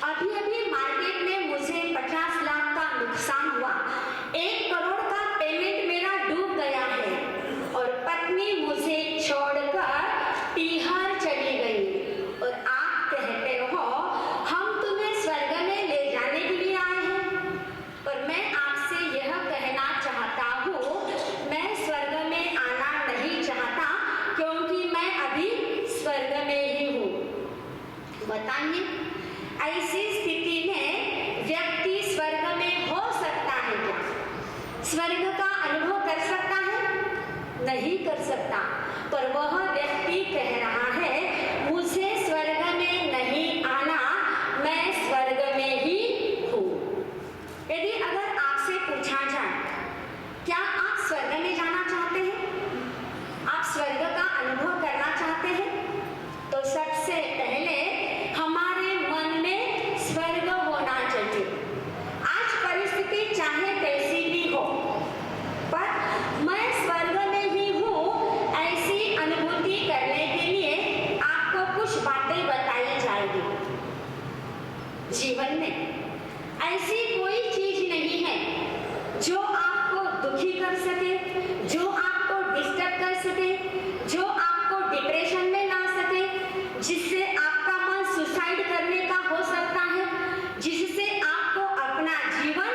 अभी अभी मार्केट में मुझे 50 लाख का नुकसान हुआ, 1 करोड़ का पेमेंट मेरा डूब गया है और पत्नी मुझे छोड़कर तिहाड़ चली गई और आप कहते हो हम तुम्हें स्वर्ग में ले जाने के लिए आए हैं। पर मैं आपसे यह कहना चाहता हूँ, मैं स्वर्ग में आना नहीं चाहता क्योंकि मैं अभी स्वर्ग में ही हूँ। बताइए, ऐसी स्थिति में व्यक्ति स्वर्ग में हो सकता है क्या? स्वर्ग का अनुभव कर सकता है? नहीं कर सकता। पर वह व्यक्ति कह रहा है मुझे स्वर्ग में नहीं आना, मैं स्वर्ग में ही हूँ। यदि अगर आपसे पूछा जाए क्या आप स्वर्ग में जाना चाहते हैं, आप स्वर्ग का अनुभव करना चाहते हैं, तो सबसे पहले हमारे मन में स्वर्ग होना चाहिए। आज परिस्थिति चाहे कैसी भी हो, पर मैं स्वर्ग में ही हूँ, ऐसी अनुभूति करने के लिए आपको कुछ बातें बताई जाएगी। जीवन में ऐसी कोई चीज नहीं है जो आपको दुखी कर सके, जो आपको डिस्टर्ब कर सके, जो आपको डिप्रेशन में ला सके, जिससे आपका मन सुसाइड करने का हो सकता है, जिससे आपको अपना जीवन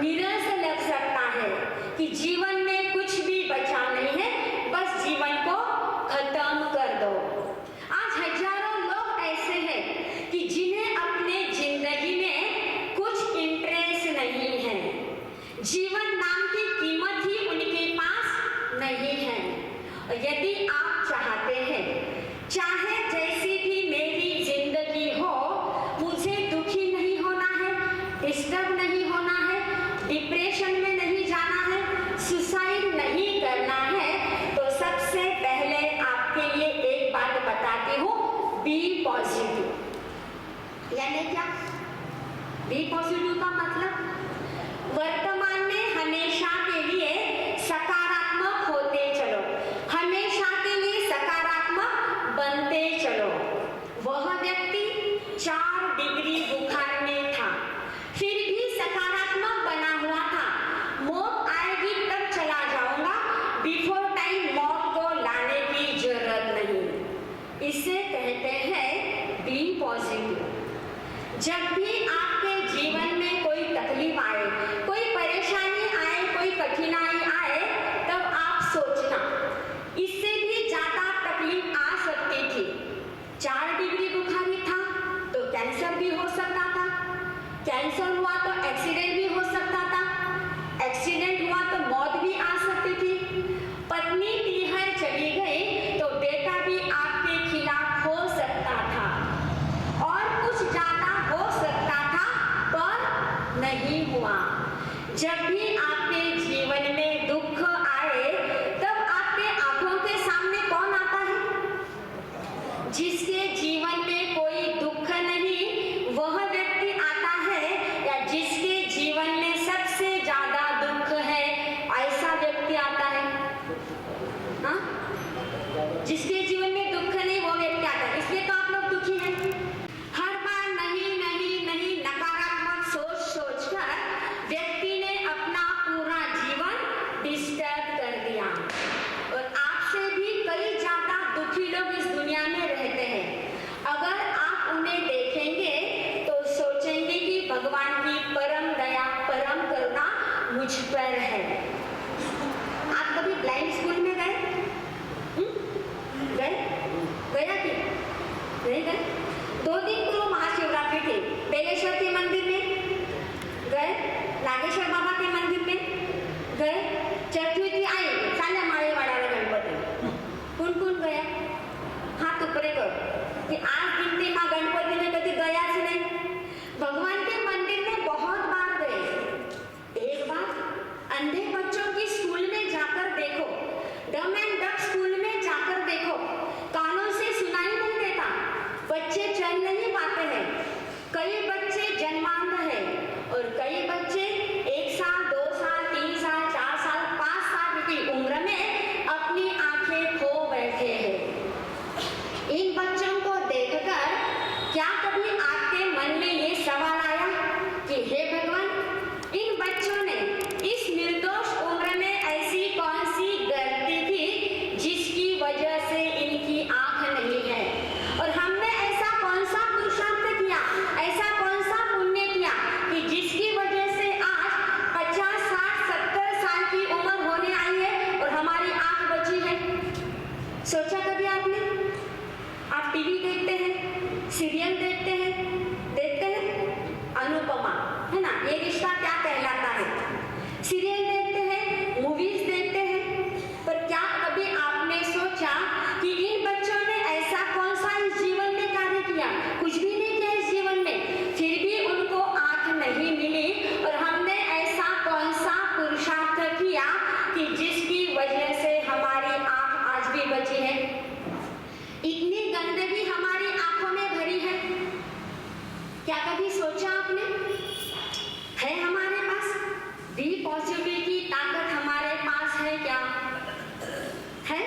निरस लग सकता है कि जीवन में कुछ भी बचा नहीं है, बस जीवन को खत्म कर दो। आज हजारों लोग ऐसे हैं कि जिन्हें अपने जिंदगी में कुछ इंटरेस्ट नहीं है, जीवन नाम की कीमत ही उनके पास नहीं है। और यदि आप चाहते हैं चाहे जैसी भी मेरी जिंदगी हो, मुझे दुखी नहीं होना है, डिस्टर्ब नहीं होना है, डिप्रेशन में नहीं जाना है, सुसाइड नहीं करना है, तो सबसे पहले आपके लिए एक बात बताती हूँ, बी पॉजिटिव। यानी क्या? बी पॉजिटिव का मतलब वर्तमान में हमेशा के लिए सकारात्मक होते चलो, हमेशा के लिए सकारात्मक बनते चलो। वह व्यक्ति 4 डिग्री बुखार में था, फिर भी सकारात्मक बना हुआ था। मौत आएगी तब चला जाऊंगा, बिफोर टाइम मौत को लाने की जरूरत नहीं। इसे कहते हैं बी पॉजिटिव। जब भी आपके जीवन में कोई तकलीफ आए, कोई परेशानी आए, कोई कठिनाई आए, तब आप सोचना इससे भी ज्यादा तकलीफ आ सकती थी। 4 डिग्री बुखार था तो कैंसर भी हो सकता था, कैंसर हुआ तो एक्सीडेंट भी हो सकता था, एक्सीडेंट हुआ तो मौत भी आ सकती थी, पत्नी तीहर चली गई तो बेटा भी आपके खिलाफ हो सकता था, और कुछ ज्यादा हो सकता था पर नहीं हुआ। जब भी आपके जीवन में दुख आए तब आपके आंखों के सामने कौन आता है? जिसके जीवन में कोई दुख नहीं वह व्यक्ति आता है, या जिसके जीवन में सबसे ज्यादा दुख है ऐसा व्यक्ति आता है? हाँ? जिसके जीवन में दुख नहीं वो व्यक्ति आता है, इसलिए तो आप लोग दुखी हैं। हर बार नहीं नहीं नहीं नकारात्मक सोच सोचकर व्यक्ति ने अपना पूरा जीवन डिस्टर्ब कर दिया, और आपसे भी कई ज्यादा दुखी लोग इस दुनिया में रहते हैं। अगर आप उन्हें देखेंगे तो सोचेंगे कि भगवान की परम दया, परम करुणा मुझ पर है। आप कभी ब्लाइंड स्कूल में गए? गया कि नहीं गए? 2 दिन पूर्व महाशिवरात्रि थी, बेलेश्वर के मंदिर में गए, नागेश्वर बाबा के मंदिर में गए, चतुर्थी आई साल्या माळेवाड्याला गणपती, कोण गया? हाथ ऊपरे कर कि आज गिनती मां गणपति में कभी गया ही नहीं। भगवान के मंदिर में बहुत बार गए। एक बार अंधे बच्चों की स्कूल में जाकर देखो, डम एंड डफ स्कूल में जाकर देखो, कानों से सुनाई नहीं देता, बच्चे चल नहीं पाते हैं, कई बच्चे जन्मांध हैं, और कई बच्चे 1 साल 2 साल 3 साल 4 साल 5 साल की उम्र में अपनी आंखें खो बैठे हैं। इन बच्चों को देखकर क्या कभी आपके मन में ये सवाल आया कि हे भगवान, इन बच्चों ने इस निर्दोष उम्र में ऐसी कौन सी गलती थी जिसकी वजह से इनकी आंख नहीं है, और हमने ऐसा कौन सा पुरुषार्थ किया, ऐसा कौन सा पुण्य किया कि जिसकी वजह से आज 50 60 70 साल की उम्र होने आई है और हमारी आंख बची है? सोचा कभी आपने? आप टीवी देखते हैं, सीरियल देखते हैं अनुपमा, है ना, ये रिश्ता क्या कहलाता है, सीरियल देखते हैं, मूवीज देखते हैं, पर क्या कभी आपने सोचा कि इन बच्चों ने ऐसा कौन सा इस जीवन में कार्य किया? कुछ भी नहीं किया इस जीवन में, फिर भी उनको आंख नहीं मिली, और हमने ऐसा कौन सा पुरुषार्थ किया कि जिसकी वजह से हमारी आंख आज भी बची है? इतनी गंदगी हमारी आंखों में भरी है, क्या कभी सोचा आपने? है हमारे पास बी पॉजिटिव की ताकत हमारे पास है क्या? है?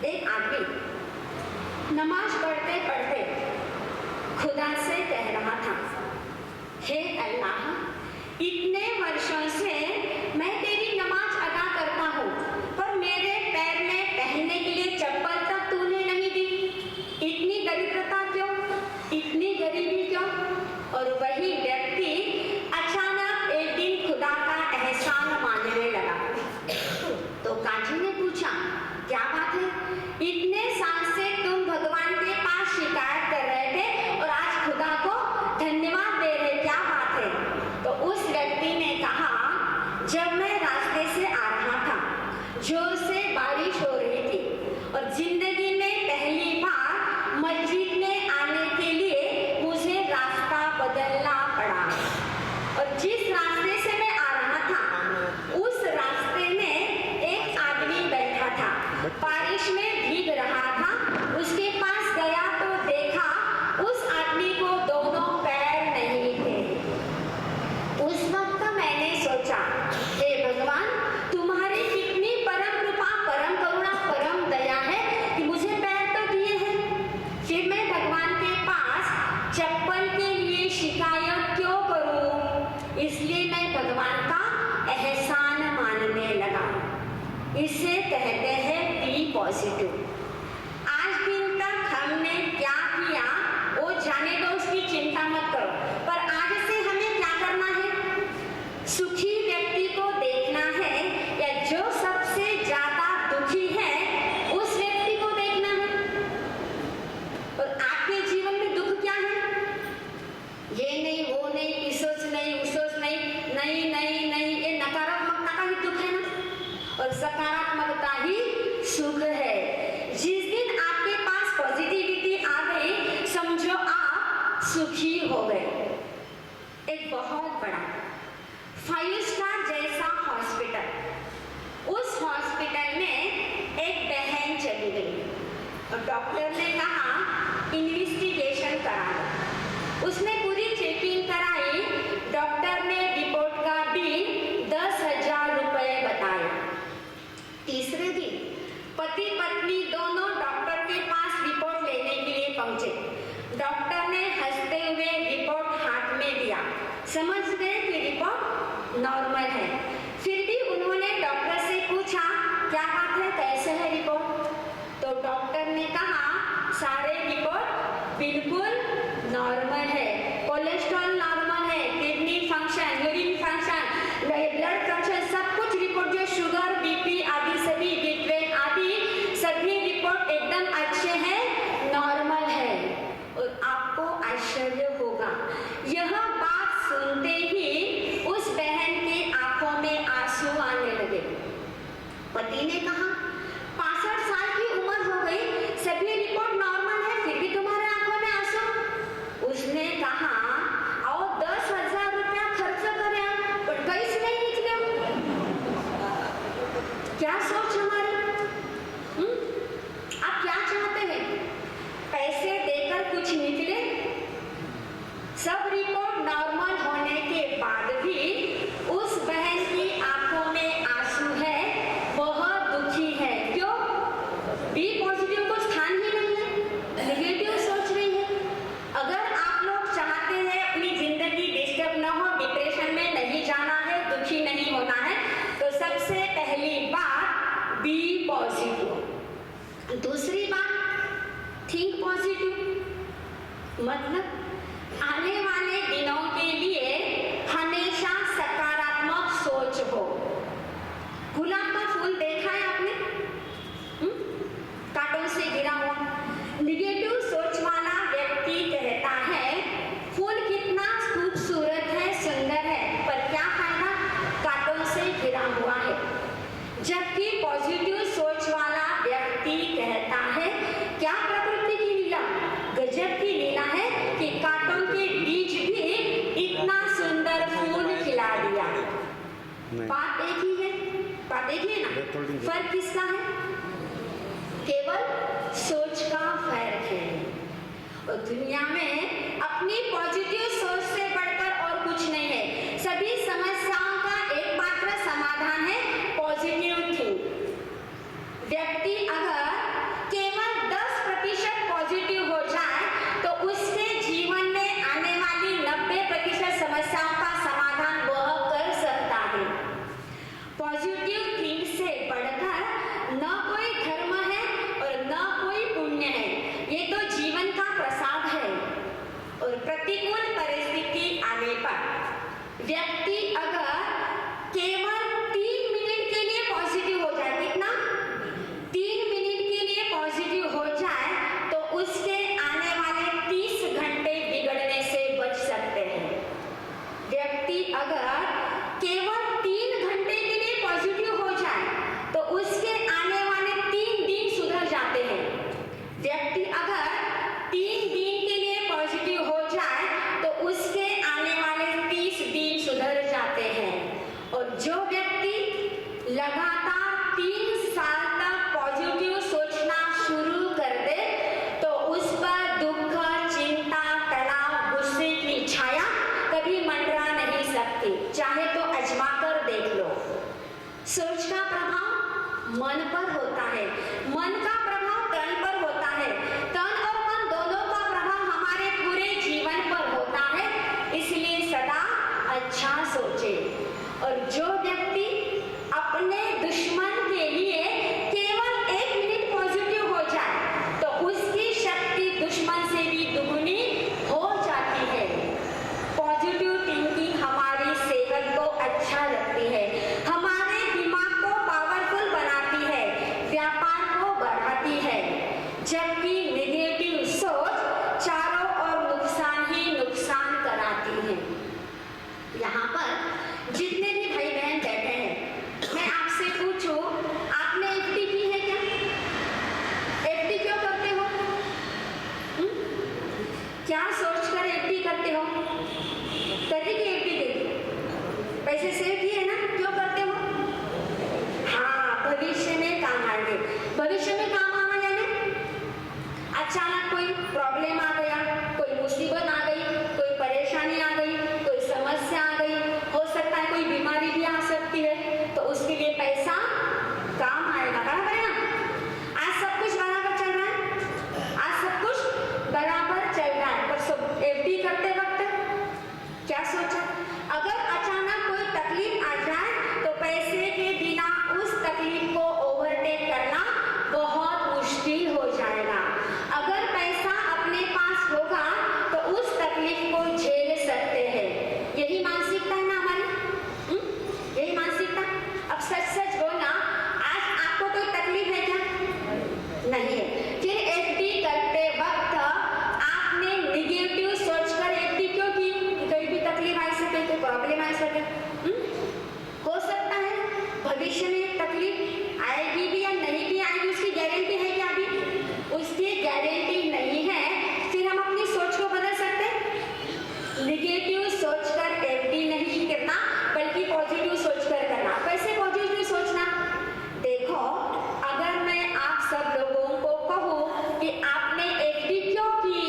एक आदमी नमाज पढ़ते पढ़ते खुदा से कह रहा था, हे अल्लाह, इतने वर्षों से मैं तेरी नमाज अदा करता हूँ, पर मेरे पैर में पहनने के लिए चप्पल तक तूने नहीं दी। इतनी दरिद्रता क्यों? इतनी गरीबी क्यों? और वही व्यक्ति अचानक एक दिन खुदा का एहसान मानने लगा। तो काजी ने पूछा, क्या बात है? इतने साल से तुम भगवान के पास शिकायत कर रहे थे और आज खुदा को धन्यवाद दे रहे, क्या बात है? तो उस व्यक्ति ने कहा, जब मैं रास्ते से आ रहा था, जोर से बारिश हो रही थी, और जिंदगी में पहली बार मस्जिद में आने के लिए मुझे रास्ता बदलना पड़ा, और जिस रास्ते से मैं आ रहा था उस रास्ते में एक आदमी बैठा था, बारिश में भीग रहा था। उसके पास गया तो देखा उस आदमी को दोनों पैर नहीं थे। उस वक्त मैंने सोचा, हे भगवान, तुम्हारी कितनी परम कृपा, परम करुणा, परम दया है कि मुझे पैर तो दिए हैं। फिर मैं भगवान के पास चप्पल के लिए शिकायत क्यों करूं? इसलिए मैं भगवान का एहसान मानने लगा। इसे कहते हैं बी पॉजिटिव। आज दिन और डॉक्टर ने कहा इन्वेस्टिगेशन करा लो। उसने पूरी चेकिंग कराई। डॉक्टर ने रिपोर्ट का बिल 10,000 रुपए बताया। तीसरे दिन पति पत्नी दोनों डॉक्टर के पास रिपोर्ट लेने के लिए पहुंचे। डॉक्टर ने हंसते हुए रिपोर्ट हाथ में दिया। समझ गए कि रिपोर्ट नॉर्मल है। फिर भी उन्होंने डॉक्टर से पूछा क्या बात है, कैसे है रिपोर्ट? तो डॉक्टर ने कहा सारे रिपोर्ट बिल्कुल नॉर्मल है। कोलेस्ट्रॉल नॉर्मल है, kidney function, urine function, blood function, सब कुछ रिपोर्ट जो शुगर, बीपी आदि सभी, B12 आदि सभी रिपोर्ट एकदम अच्छे हैं, नॉर्मल है। और आपको आश्चर्य होगा, यह बात सुनते ही उस बहन की आंखों में आंसू आने लगे। पति ने कहा 65 साल की उम्र हो गई, सभी रिपोर्ट नॉर्मल है, फिर भी तुम्हारे आंखों में आंसू? उसने कहा आओ 10,000 रुपया खर्च करें पर कैसे नहीं निकले? क्या सोच हमारी? आप क्या चाहते हैं? पैसे देकर कुछ निकले? सब रिपोर्ट नॉर्मल होने के बाद भी उस बहन की आंखों में आंसू है, बहुत दुखी है। क्यों? बी पॉजिटिव को स्थान ही नहीं है, नेगेटिव सोच रही है। अगर आप लोग चाहते हैं अपनी जिंदगी डिस्टर्ब न हो, डिप्रेशन में नहीं जाना है, दुखी नहीं होना है, तो सबसे पहली बात बी पॉजिटिव। दूसरी बात थिंक पॉजिटिव। मतलब आने वाले दिनों के लिए हमेशा सकारात्मक सोच हो। गुलाब का फूल देखा है आपने? कांटों से घिरा हुआ। निगेटिव सोच वाला व्यक्ति कहता है फूल कितना खूबसूरत है, सुंदर है, पर क्या फायदा, कांटों से घिरा हुआ है। जबकि पॉजिटिव सोच वाला व्यक्ति कहता है क्या प्रकृति की लीला, गजब की लीला है कि कांटों के बीच भी इतना सुंदर फूल खिला दिया। बात एक ही है, बात एक ही है ना? फर्क किसका है? केवल सोच का फर्क है। और दुनिया में अपनी पॉजिटिव सोच से बढ़कर और कुछ नहीं है। सभी समस्याओं का एकमात्र समाधान है पॉजिटिव थिंक। व्यक्ति अगर केवल 10% पॉजिटिव हो जाए तो उसके जीवन में आने वाली 90% समस्याओं का समाधान वह कर सकता है। पॉजिटिव थिंक से बढ़कर न कोई धर्म है और न कोई पुण्य है, ये तो जीवन का प्रसाद है। और प्रतिकूल परिस्थिति आने पर व्यक्ति अगर केवल 3 मिनट के लिए पॉजिटिव हो जाए, कितना? 3 मिनट के लिए पॉजिटिव हो जाए तो उसके आने वाले 30 घंटे बिगड़ने से बच सकते हैं। व्यक्ति अगर केवल 3 घंटे के लिए पॉजिटिव हो जाए तो उसके आने वाले 3 दिन सुधर जाते हैं। व्यक्ति अगर 3 दिन के लिए पॉजिटिव हो जाए तो उसके आने वाले 30 दिन सुधर जाते हैं। और जो व्यक्ति लगातार 3 साल तक पॉजिटिव सोचना शुरू कर दे तो उस पर दुख, चिंता, तनाव, गुस्से की छाया कभी मंडरा नहीं सकती। चाहे तो आजमा कर देख लो। सोच का प्रभाव मन पर होता है, मन का प्रभाव तन पर होता है, तन और मन दोनों का प्रभाव हमारे पूरे जीवन पर होता है। इसलिए सदा अच्छा सोचे। और जो व्यक्ति अपने दुश्मन के लिए केवल 1 मिनट पॉजिटिव हो जाए तो उसकी शक्ति दुश्मन से भी दुगुनी हो जाती है। पॉजिटिव थिंकिंग हमारी सेहत को अच्छा रखती है, हमारे दिमाग को पावरफुल बनाती है, व्यापार को बढ़ाती है। जबकि नेगेटिव सोच चारों ओर नुकसान ही नुकसान कराती है। यहाँ पर जितने भी भाई बहन बैठे हैं, मैं आपसे पूछूं, आपने एफडी की है क्या? एफडी क्यों करते हो? क्या सोचकर एफडी करते हो? कभी की एफडी देखो, पैसे सेव किए ना, क्यों करते हो? हाँ, भविष्य में काम आएंगे। भविष्य में काम आना यानी अचानक कोई प्रॉब्लम आ गया, कोई मुसीबत आ गई, कोई परेशानी आ गई, कोई समस्या आ गई, हो सकता है कोई बीमारी भी आ सकती है, तो उसके लिए पैसा काम आएगा, बराबर है ना। आज सब कुछ बराबर चल रहा है, आज सब कुछ बराबर चल रहा है, पर सब एफडी करते वक्त क्या सोचा, अगर अचानक कोई तकलीफ आ जाए तो पैसे के बिना उस तकलीफ को ओवरटेक करना बहुत मुश्किल हो जाएगा। अगर पैसा अपने पास होगा तो उस तकलीफ को झेल सकते हैं। यही मानसिकता है ना हमारी, यही मानसिकता। अब सच सच बोलना, आज आपको कोई तकलीफ है क्या? नहीं है। फिर एफडी करते वक्त आपने निगेटिव सोचकर एफडी क्यों की? कोई भी तकलीफ आ सके, कोई प्रॉब्लम आ सके, हो सकता है भविष्य में तकलीफ आएगी भी या नहीं भी आएगी, उसकी गारंटी है क्या? अभी उसकी गारंटी नहीं है। फिर हम अपनी सोच को बदल सकते हैं। निगेटिव सोचकर एफडी नहीं करना, बल्कि पॉजिटिव सोचकर करना। कैसे पॉजिटिव सोचना? देखो, अगर मैं आप सब लोगों को कहूँ कि आपने एफडी क्यों की,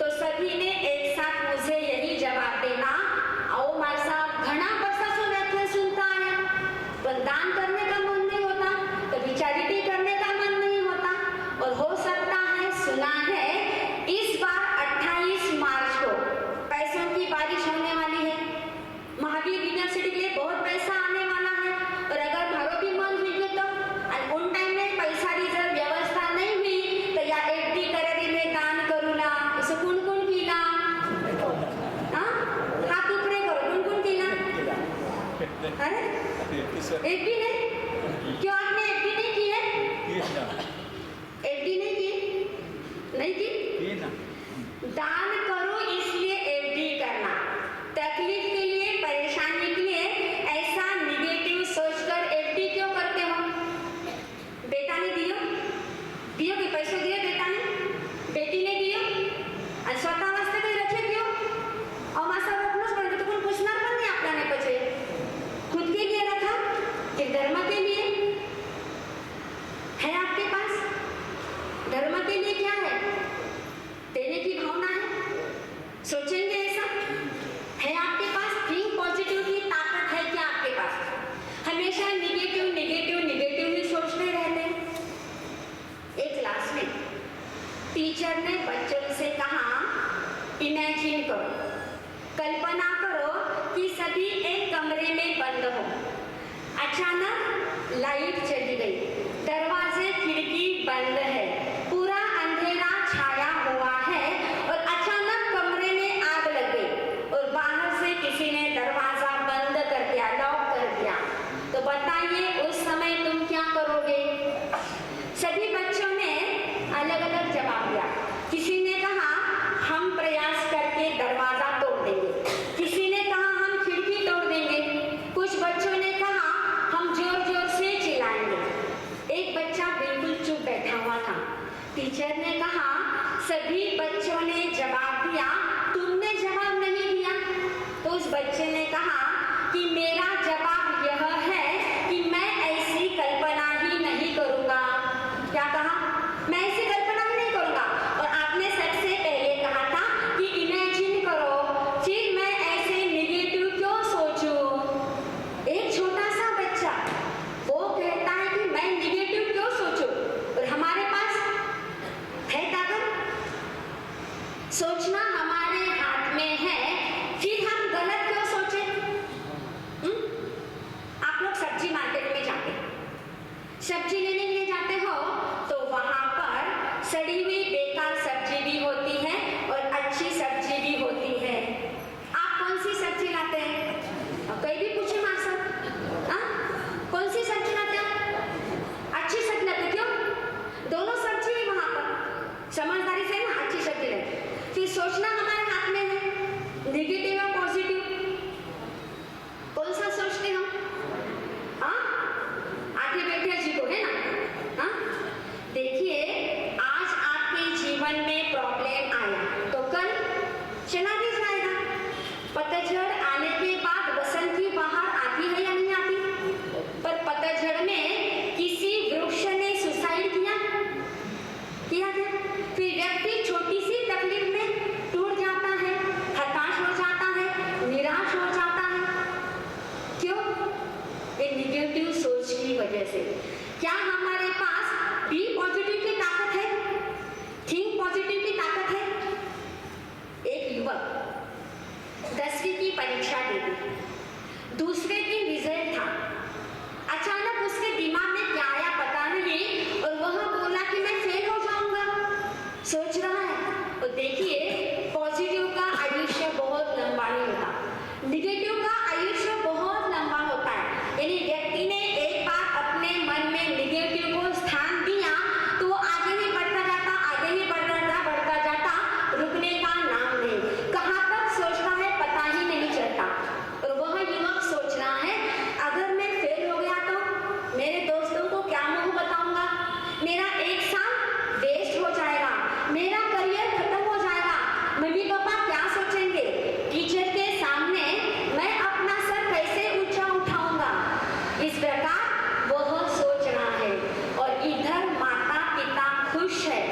तो सभी ने एक साथ मुझे यही जवाब देना, आओ मार साहब घना बरसा सो व्याख्या सुनता है, पर दान करने का मन नहीं होता, कभी चैरिटी करने का मन नहीं होता। और हो सकता है सुना है इस बार 28 मार्च को पैसों की बारिश होने वाली है, महावीर यूनिवर्सिटी के लिए बहुत पैसा आने वाला है, और अगर मारो भी मन हुई तो उन टाइम में पैसा रिजर्व व्यवस्था नहीं हुई, तो या एफडी करे में दान करूला, इसे कौन कौन कीला? हाथ ऊपरे करो, कौन कौन कीला? अरे एफडी नहीं, क्यों आपने एफडी नहीं की है? एफडी नहीं की, नहीं की? दान करो इसलिए एफडी करना, तकलीफ के लिए, परेशानी के लिए ऐसा निगेटिव सोचकर एफडी क्यों करते हो? बेटा ने दियो, दियो कि पैसे दिए बेटा ने, बेटी ने दियो, आणि स्वतः वास्ते काही रखे क्यों? और मासा रखनोच पड़ेगा, तो कोण पूछणार पण नाही आपल्याला पैसे। खुद के लिए रखा कि धर्म के लिए? है आपके पास? धर्म के लिए क्या है? देने की भावना है, सोचेंगे ऐसा? है आपके पास? थिंक पॉजिटिव की ताकत है क्या आपके पास? हमेशा निगेटिव निगेटिव निगेटिव ही सोचते रहते हैं। एक क्लास में टीचर ने बच्चों से कहा, इमेजिन करो, कल्पना करो कि सभी एक कमरे में बंद हो, अचानक लाइट चली गई, दरवाजे खिड़की बंद है, पूरा अंधेरा छाया हुआ है, और अचानक कमरे में आग लग गई और बाहर से किसी ने दरवाजा बंद कर दिया, लॉक कर दिया, तो बताइए उस समय तुम क्या करोगे? सभी बच्चों ने अलग अलग जवाब दिया। किसी ने कहा हम प्रयास करके दरवाजा तोड़ देंगे, किसी ने कहा हम खिड़की तोड़ देंगे, कुछ बच्चों ने कहा हम जोर जोर से चिल्लाएंगे। एक बच्चा बिल्कुल चुप बैठा हुआ था। टीचर ने कहा सभी बच्चों ने जवाब दिया, तुमने जवाब नहीं दिया। तो उस बच्चे ने कहा कि मेरा जवाब यह है कि मैं ऐसी कल्पना ही नहीं करूंगा। क्या कहा? मैं ऐसी कल्पना ही नहीं करूंगा। और आपने सबसे पहले कहा था कि इमेजिन करो, फिर मैं ऐसे निगेटिव क्यों सोचूं? एक छोटा सा बच्चा वो कहता है कि मैं निगेटिव क्यों सोचूं, और हमारे पास है ताकत। सोचना हमारे हाथ में है, फिर हम गलत क्यों सोचे? आप लोग सब्जी मार्केट में जाते, सब्जी लेने के लिए जाते हो, तो वहां पर सड़ी हुई बेकार सब्जी भी होती है और अच्छी सब्जी भी होती है। आप कौन सी सब्जी लाते हैं? कोई भी पूछे मां साहब, कौन सी सब्जी लाते हैं? अच्छी सब्जी लाते, क्यों? दोनों सब्जी है वहां पर, समझदारी से ना अच्छी सब्जी लेते। फिर सोचना हमारे हाथ में है, निगेटिव और पॉजिटिव, कौन सा सोचते हो? आगे बैठे जी को है ना। देखिए, आज आपके जीवन में प्रॉब्लम आया तो कल चला भी जाएगा। पतझड़ आने के बाद बसंत की बाहर आती है या नहीं आती? पर पतझड़ में किसी वृक्ष ने सुसाइड किया क्या? फिर सोच रहा है। तो देखिए, पॉजिटिव का आयुष्य बहुत लंबा नहीं होता, निगेटिव का आयुष्य बहुत लंबा होता है। यानी व्यक्ति ने एक बार अपने मन में निगेटिव को स्थान दिया तो वो आगे ही बढ़ता जाता, आगे ही बढ़ता जाता, रुकने का नाम नहीं। कहाँ तक सोचता है पता ही नहीं चलता। और वह युवक सोच रहा है, अगर मैं फेल हो गया तो मेरे दोस्तों को क्या मुंह बताऊंगा, मेरा एक साल वेस्ट हो जाएगा, मेरा करियर खत्म हो जाएगा, मम्मी पापा क्या सोचेंगे, टीचर के सामने मैं अपना सर कैसे ऊंचा उठाऊंगा। इस प्रकार वह सोच रहा है। और इधर माता पिता खुश है,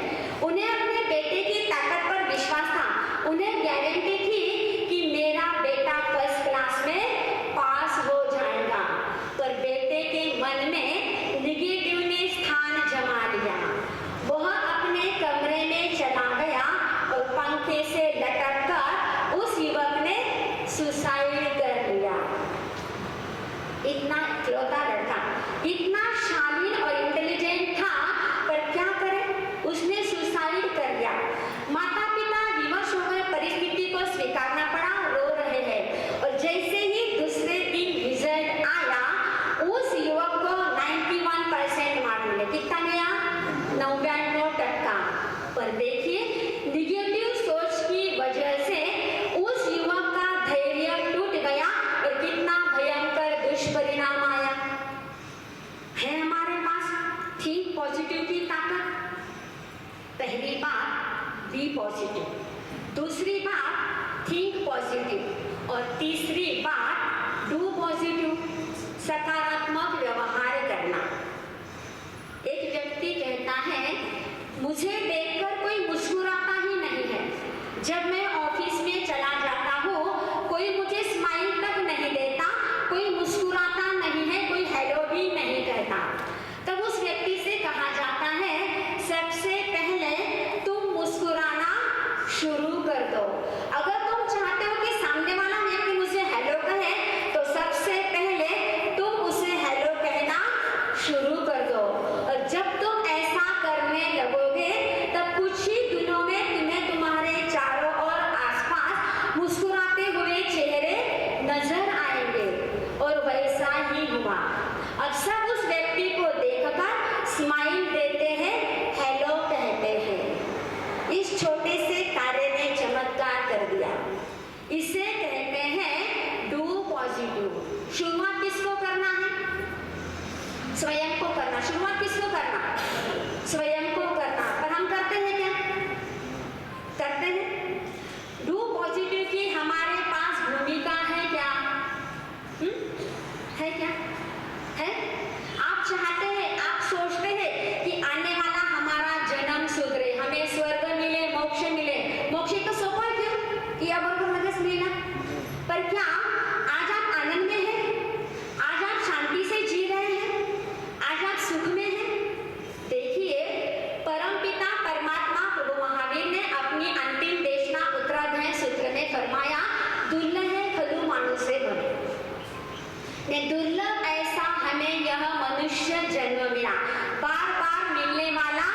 उन्हें अपने बेटे की ताकत पर विश्वास था, उन्हें गारंटी थी कि मेरा बेटा फर्स्ट क्लास में पास हो जाएगा। पर बेटे के मन में निगेटिव ने स्थान जमा लिया। वह अपने कमरे में चला गया और पंखे से लटक कर उस युवक ने सुसाइड कर लिया। इतना इकलौता लड़का, इतना शालीन और इंटेलिजेंट था, पर क्या करे, उसने सुसाइड कर लिया। माता पिता विवश हो गए, परिस्थिति को स्वीकारना पड़ा, रो रहे हैं। और जैसे ही दूसरे दिन रिजल्ट आया, उस युवक को 91% मार्क मिले। कितना गया? 99%। पर देखिए, निगेटिव सोच की वजह से उस युवक का धैर्य टूट गया और कितना भयंकर दुष्परिणाम आया। है हमारे पास थिंक पॉजिटिव की ताकत। पहली बात, बी पॉजिटिव। दूसरी बात, थिंक पॉजिटिव। और तीसरी बात, डू पॉजिटिव, सकारात्मक व्यवहार करना। एक व्यक्ति कहता है, मुझे देखकर कोई मुस्कुराता ही नहीं है, जब मैं ऑफिस में चला जाता हूँ कोई मुझे स्माइल तक नहीं देता, कोई मुस्कुराता नहीं है, कोई हेलो भी नहीं कहता। तब उस व्यक्ति से कहा जाता है, सबसे पहले तुम मुस्कुराना शुरू कर दो। अगर तुम चाहते हो कि सामने वाला व्यक्ति मुझे हेलो कहे, तो सबसे पहले तुम उसे हेलो कहना शुरू कर दो। और जब तुम ऐसा करने लगोगे, तब कुछ ही दिनों में तुम्हें तुम्हारे चारों ओर आसपास मुस्कुराते हुए चेहरे नजर आएंगे। और वैसा ही हुआ। अक्सर उस व्यक्ति को देखकर स्माइल देते हैं, हेलो कहते हैं। इस छोटे से कार्य ने चमत्कार कर दिया। इसे कहते हैं डू पॉजिटिव। शुरुआत किसको करना है? स्वयं को करना। शुरुआत किसको करना? स्वयं को करना। पर हम करते हैं क्या? करते हैं? डू पॉजिटिव की हमारे पास भूमिका है क्या? है क्या? है? आप चाहते हैं, आप सोचते हैं कि आने वाला हमारा जन्म सुधरे, हमें स्वर्ग मिले, मोक्ष मिले। मोक्ष तो सोपा है क्यों कि अब लगस मिला। पर क्या आज आप आनंद में हैं? आज आप शांति से जी रहे हैं? आज आप सुख में हैं? देखिए, परमपिता परमात्मा प्रभु महावीर ने अपनी अंतिम देशना उत्तराध्याय सूत्र में फरमाया, दुर्लभ खलु मानुषे भवे। दुर्लभ ऐसा हमें यह मनुष्य जन्म मिला, बार बार मिलने वाला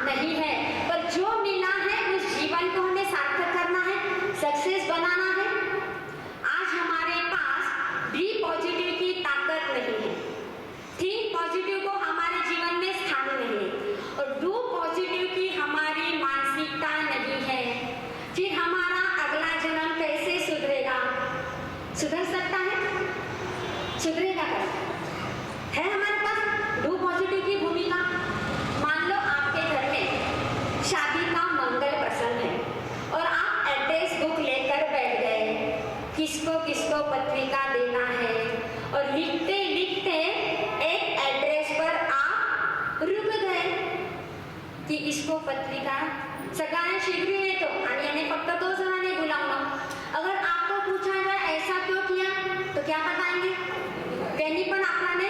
नहीं है। पर जो मिला है उस जीवन को हमें सार्थक करना है, सक्सेस बनाना है। आज हमारे पास बी पॉजिटिव की ताकत नहीं है, थिंक पॉजिटिव को हमारे जीवन में स्थान नहीं है, और डू पॉजिटिव की हमारी मानसिकता नहीं है। फिर हमारा अगला जन्म कैसे सुधरेगा? सुधर सकता है? सुधरेगा है हमारे पास डू पॉजिटिव की भूमिका। मान लो आपके घर में शादी का मंगल प्रसंग है और आप एड्रेस बुक लेकर बैठ गए, किसको किसको पत्रिका देना है, और लिखते लिखते एक एड्रेस पर आप रुक गए की इसको पत्रिका सगळ्यांना शीघ्र येतो आणि याने फक्त 2 जणांनी बुलावलं। अगर आपको पूछा जाए ऐसा क्यों किया, तो क्या बताएंगे? त्यांनी पण आपल्याने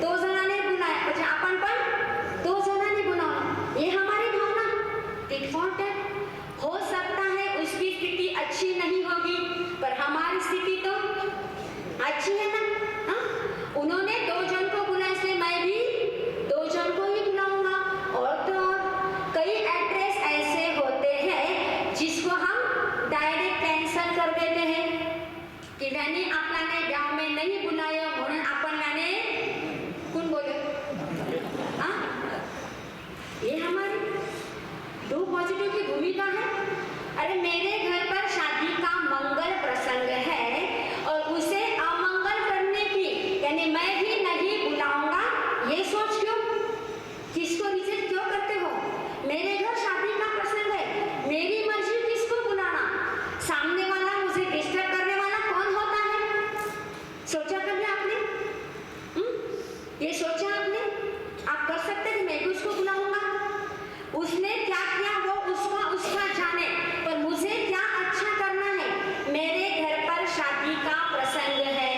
2 जणांनी बुलाया, म्हणजे आपण पण 2 जणांनी बुलावलं। ये हमारी भावना टिट फॉर टैट। हो सकता है उसकी स्थिति अच्छी नहीं होगी, पर हमारी स्थिति तो अच्छी है ना। हाँ, उन्होंने 2 जन को बुलाया, इसलिए मैं भी 2 जन को ही बुलाऊंगा। और तो और कई एड्रेस ऐसे हो यांनी आपल्याला गाव में नहीं बुलाया म्हणून आपण गाने कौन बोले हाँ ये हमारी डू पॉजिटिव की भूमिका है। अरे मेरे घर पर शादी का मंगल प्रसंग है और उसे अमंगल करने की यानी मैं भी नहीं बुलाऊंगा, ये सोच क्यों? किसको रिजेक्ट क्यों करते हो? मेरे घर शादी का प्रसंग है, मेरी मर्जी, किसको बुलाना? सामने वाला मुझे डिस्टर्ब करने वाला कौन होता है? सोचा कभी आपने? ये सोचा आपने? आप कर सकते कि मैं भी उसको बुलाऊंगा? उसने क्या किया वो उसका जाने, पर मुझे क्या अच्छा करना है? मेरे घर पर शादी का प्रसंग है,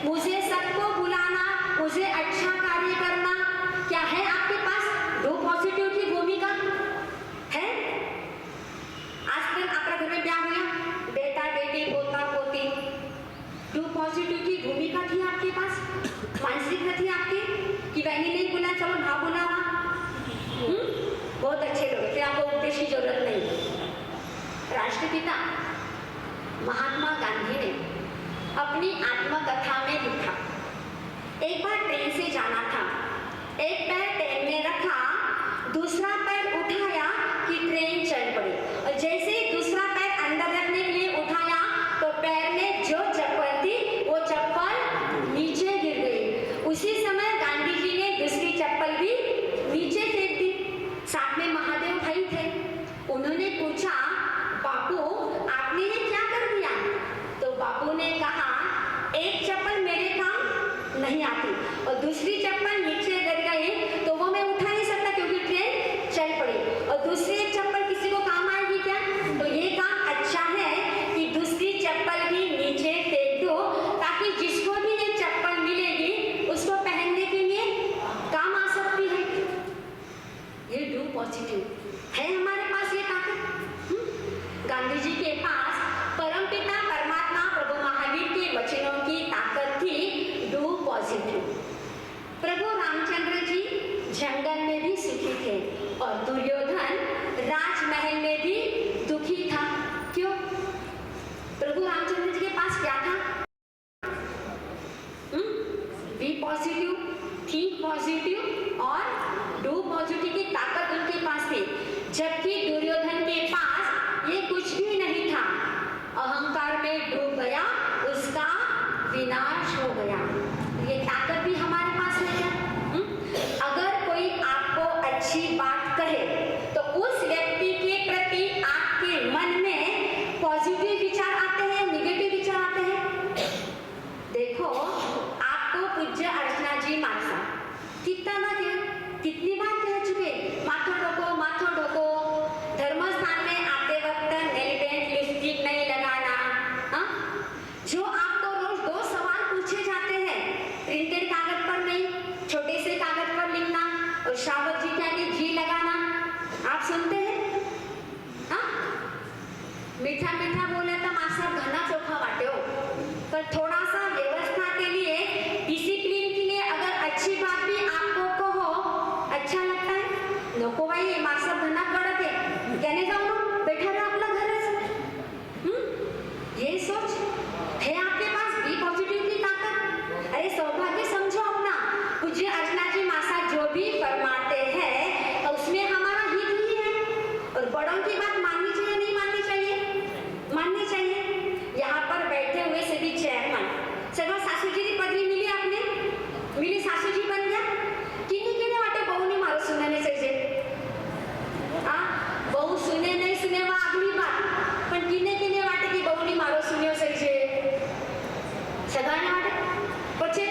मुझे सबको बुलाना, मुझे अच्छा कार्य करना, क्या है आपके पास डू पॉजिटिव की भूमिका है? आज तक आपका घर में क्या हुआ? बेटा बेटी पोता पोती, डू पॉजिटिव की भूमिका थी आपके पास? मानसिकता थी आपकी कि बहनी नहीं बुला, चलो भाव बुलावा? बहुत अच्छे लोग, फिर आपको उपदेश की जरूरत नहीं। राष्ट्रपिता महात्मा गांधी ने अपनी आत्मकथा में लिखा, एक बार ट्रेन से जाना था, एक पैर ट्रेन में रखा, दूसरा पैर उठाया कि ट्रेन चल पड़ी, और जैसे ही दूसरा पैर अंदर रखने के लिए उठाया तो पैर में जो चप्पल थी वो चप्पल नीचे गिर गई। उसी समय गांधी जी ने दूसरी चप्पल भी नीचे फेंक दी। साथ में महादेव भाई थे, उन्होंने पूछा बापू आपने ये क्या कर दिया? तो बापू ने कहा एक चप्पल मेरे काम नहीं आती और दूसरी चप्पल नीचे गिर गई तो वो मैं उठा नहीं सकता क्योंकि ट्रेन चल पड़ी, और दूसरी एक चप्पल किसी को काम आएगी क्या? तो ये काम अच्छा है कि दूसरी चप्पल भी नीचे फेंक दो ताकि जिसको भी ये चप्पल मिलेगी उसको पहनने के लिए काम आ सकती है। ये डू पॉजिटिव है हमारे पास, ये ताकत। गांधी जी के पास परमपिता परमात्मा प्रभु महावीर के वचनों की ताकत थी, डू पॉजिटिव। प्रभु रामचंद्र जी जंगल में भी सुखी थे और दुर्योधन राजमहल में भी दुखी था। क्यों? प्रभु रामचंद्र जी के पास क्या था? बी पॉजिटिव, थिंक पॉजिटिव और डू पॉजिटिव की ताकत उनके पास थी, जबकि दुर्योधन के पास ये कुछ भी नहीं था। अहंकार में डूब गया, उसका विनाश हो गया। ये ताकत भी हमारे पास है क्या? अगर कोई आपको अच्छी बात कहे तो उस व्यक्ति के प्रति आपके मन में पॉजिटिव विचार आते हैं, निगेटिव विचार आते हैं? देखो आपको पूज्य अर्चना जी मानसा कितना ना कितनी बार कह चुके, माथो ढोको माथो ढोको, धर्मस्थान में आते वक्त नेल पेंट लिपस्टिक नहीं लगाना। हाँ, जो आपको रोज 2 सवाल पूछे जाते हैं, प्रिंटेड कागज पर नहीं, छोटे से कागज पर लिखना, और शावक जी कहते जी लगाना, आप सुनते हैं? हाँ, मीठा मीठा बोले तो मासा घना चोखा वाटे हो, पर थोड़ा सा व्यवस्था के लिए, डिसिप्लिन के लिए अगर अच्छी बात भी आपको कहो अच्छा लगता है? नको बाई हे मासा घना कडक आहे, त्याने जाऊ ना, बैठा रहा आपला घरच। ये सोच है आपके पास बी पॉजिटिव की ताकत। अरे सौभाग्य समझो अपना, पूज्य अर्चना जी मासा जो भी फरमाते हैं उसमें हमारा हित ही है, और बड़ों की बात माननी चाहिए नहीं माननी चाहिए? माननी चाहिए। यहाँ पर बैठे हुए सभी चेयरमैन सगळं सासूजी की पदवी मिली, आपने मिली, सासूजी बन गया। किन्हीं किन्हीं वाटे बहू ने मारो सुनने नहीं चाहिए, बहू सुने नहीं सुने वो अगली बात, पण किन्हीं किन्हीं वाटे की बहू ने मारो सुन्यो चाहिए, सगळ्यांना वाटे पछे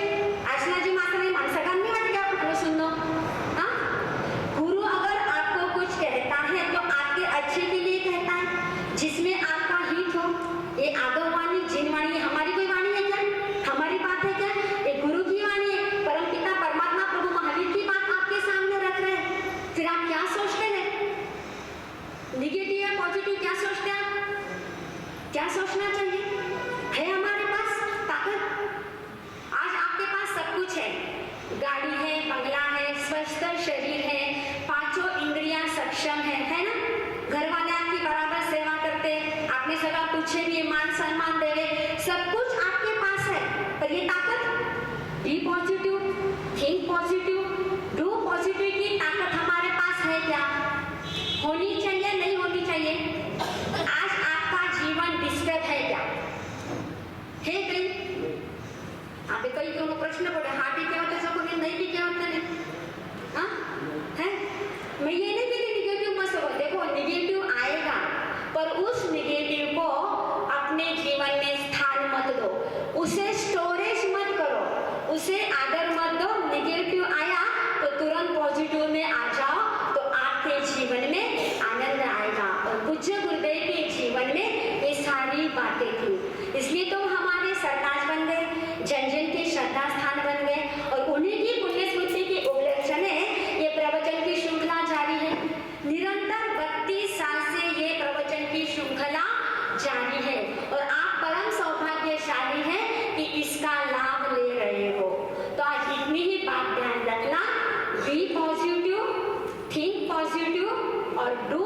आशनाजी माता नहीं मान, सगळ्यांनी वाटे क्या मारो सुननो। गुरु अगर आपको कुछ कहता है तो आपके अच्छे के लिए कहता है, जिसमें आपका हित हो। ये आगमवाणी जिनवाणी हमारी कोई वाणी है क्या? हमारी बात है क्या? ये गुरु की वाणी है, परमपिता परमात्मा प्रभु महावीर की बात आपके सामने रख रहे हैं, फिर आप क्या सोचते हैं? निगेटिव या पॉजिटिव, क्या सोचते हैं आप? क्या सोचना चाहिए? है हमारे पास ताकत। आज आपके पास सब कुछ है, गाड़ी है, बंगला है, स्वस्थ शरीर है, 5 इंद्रियां सक्षम है ना? घर वाले आपकी बराबर सेवा करते, आपने सगा पूछे भी मान सम्मान देवे, सब कुछ आपके प्रश्न पड़े हाँ भी क्या होता है सबको, नहीं भी क्या होता है। हाँ है, मैं ये नहीं कहती निगेटिव मत हो, देखो निगेटिव आएगा पर उस निगेटिव को अपने जीवन में स्थान मत दो, उसे स्टोरेज मत करो, उसे आदर मत दो। निगेटिव आया तो तुरंत पॉजिटिव में आ जाओ, तो आपके जीवन में आनंद आएगा। और पूज्य गुरुदेव के जीवन में ये सारी बातें थी, इसलिए तो हमारे सरताज बन गए, जन जन के श्रद्धा स्थान बन गए। और उन्हीं की पुण्य स्मृति के उपलक्ष्य में ये प्रवचन की श्रृंखला जारी है। निरंतर 32 साल से ये प्रवचन की श्रृंखला जारी है और आप परम सौभाग्यशाली हैं कि इसका लाभ ले रहे हो। तो आज इतनी ही बात ध्यान रखना, बी पॉजिटिव, थिंक पॉजिटिव और डू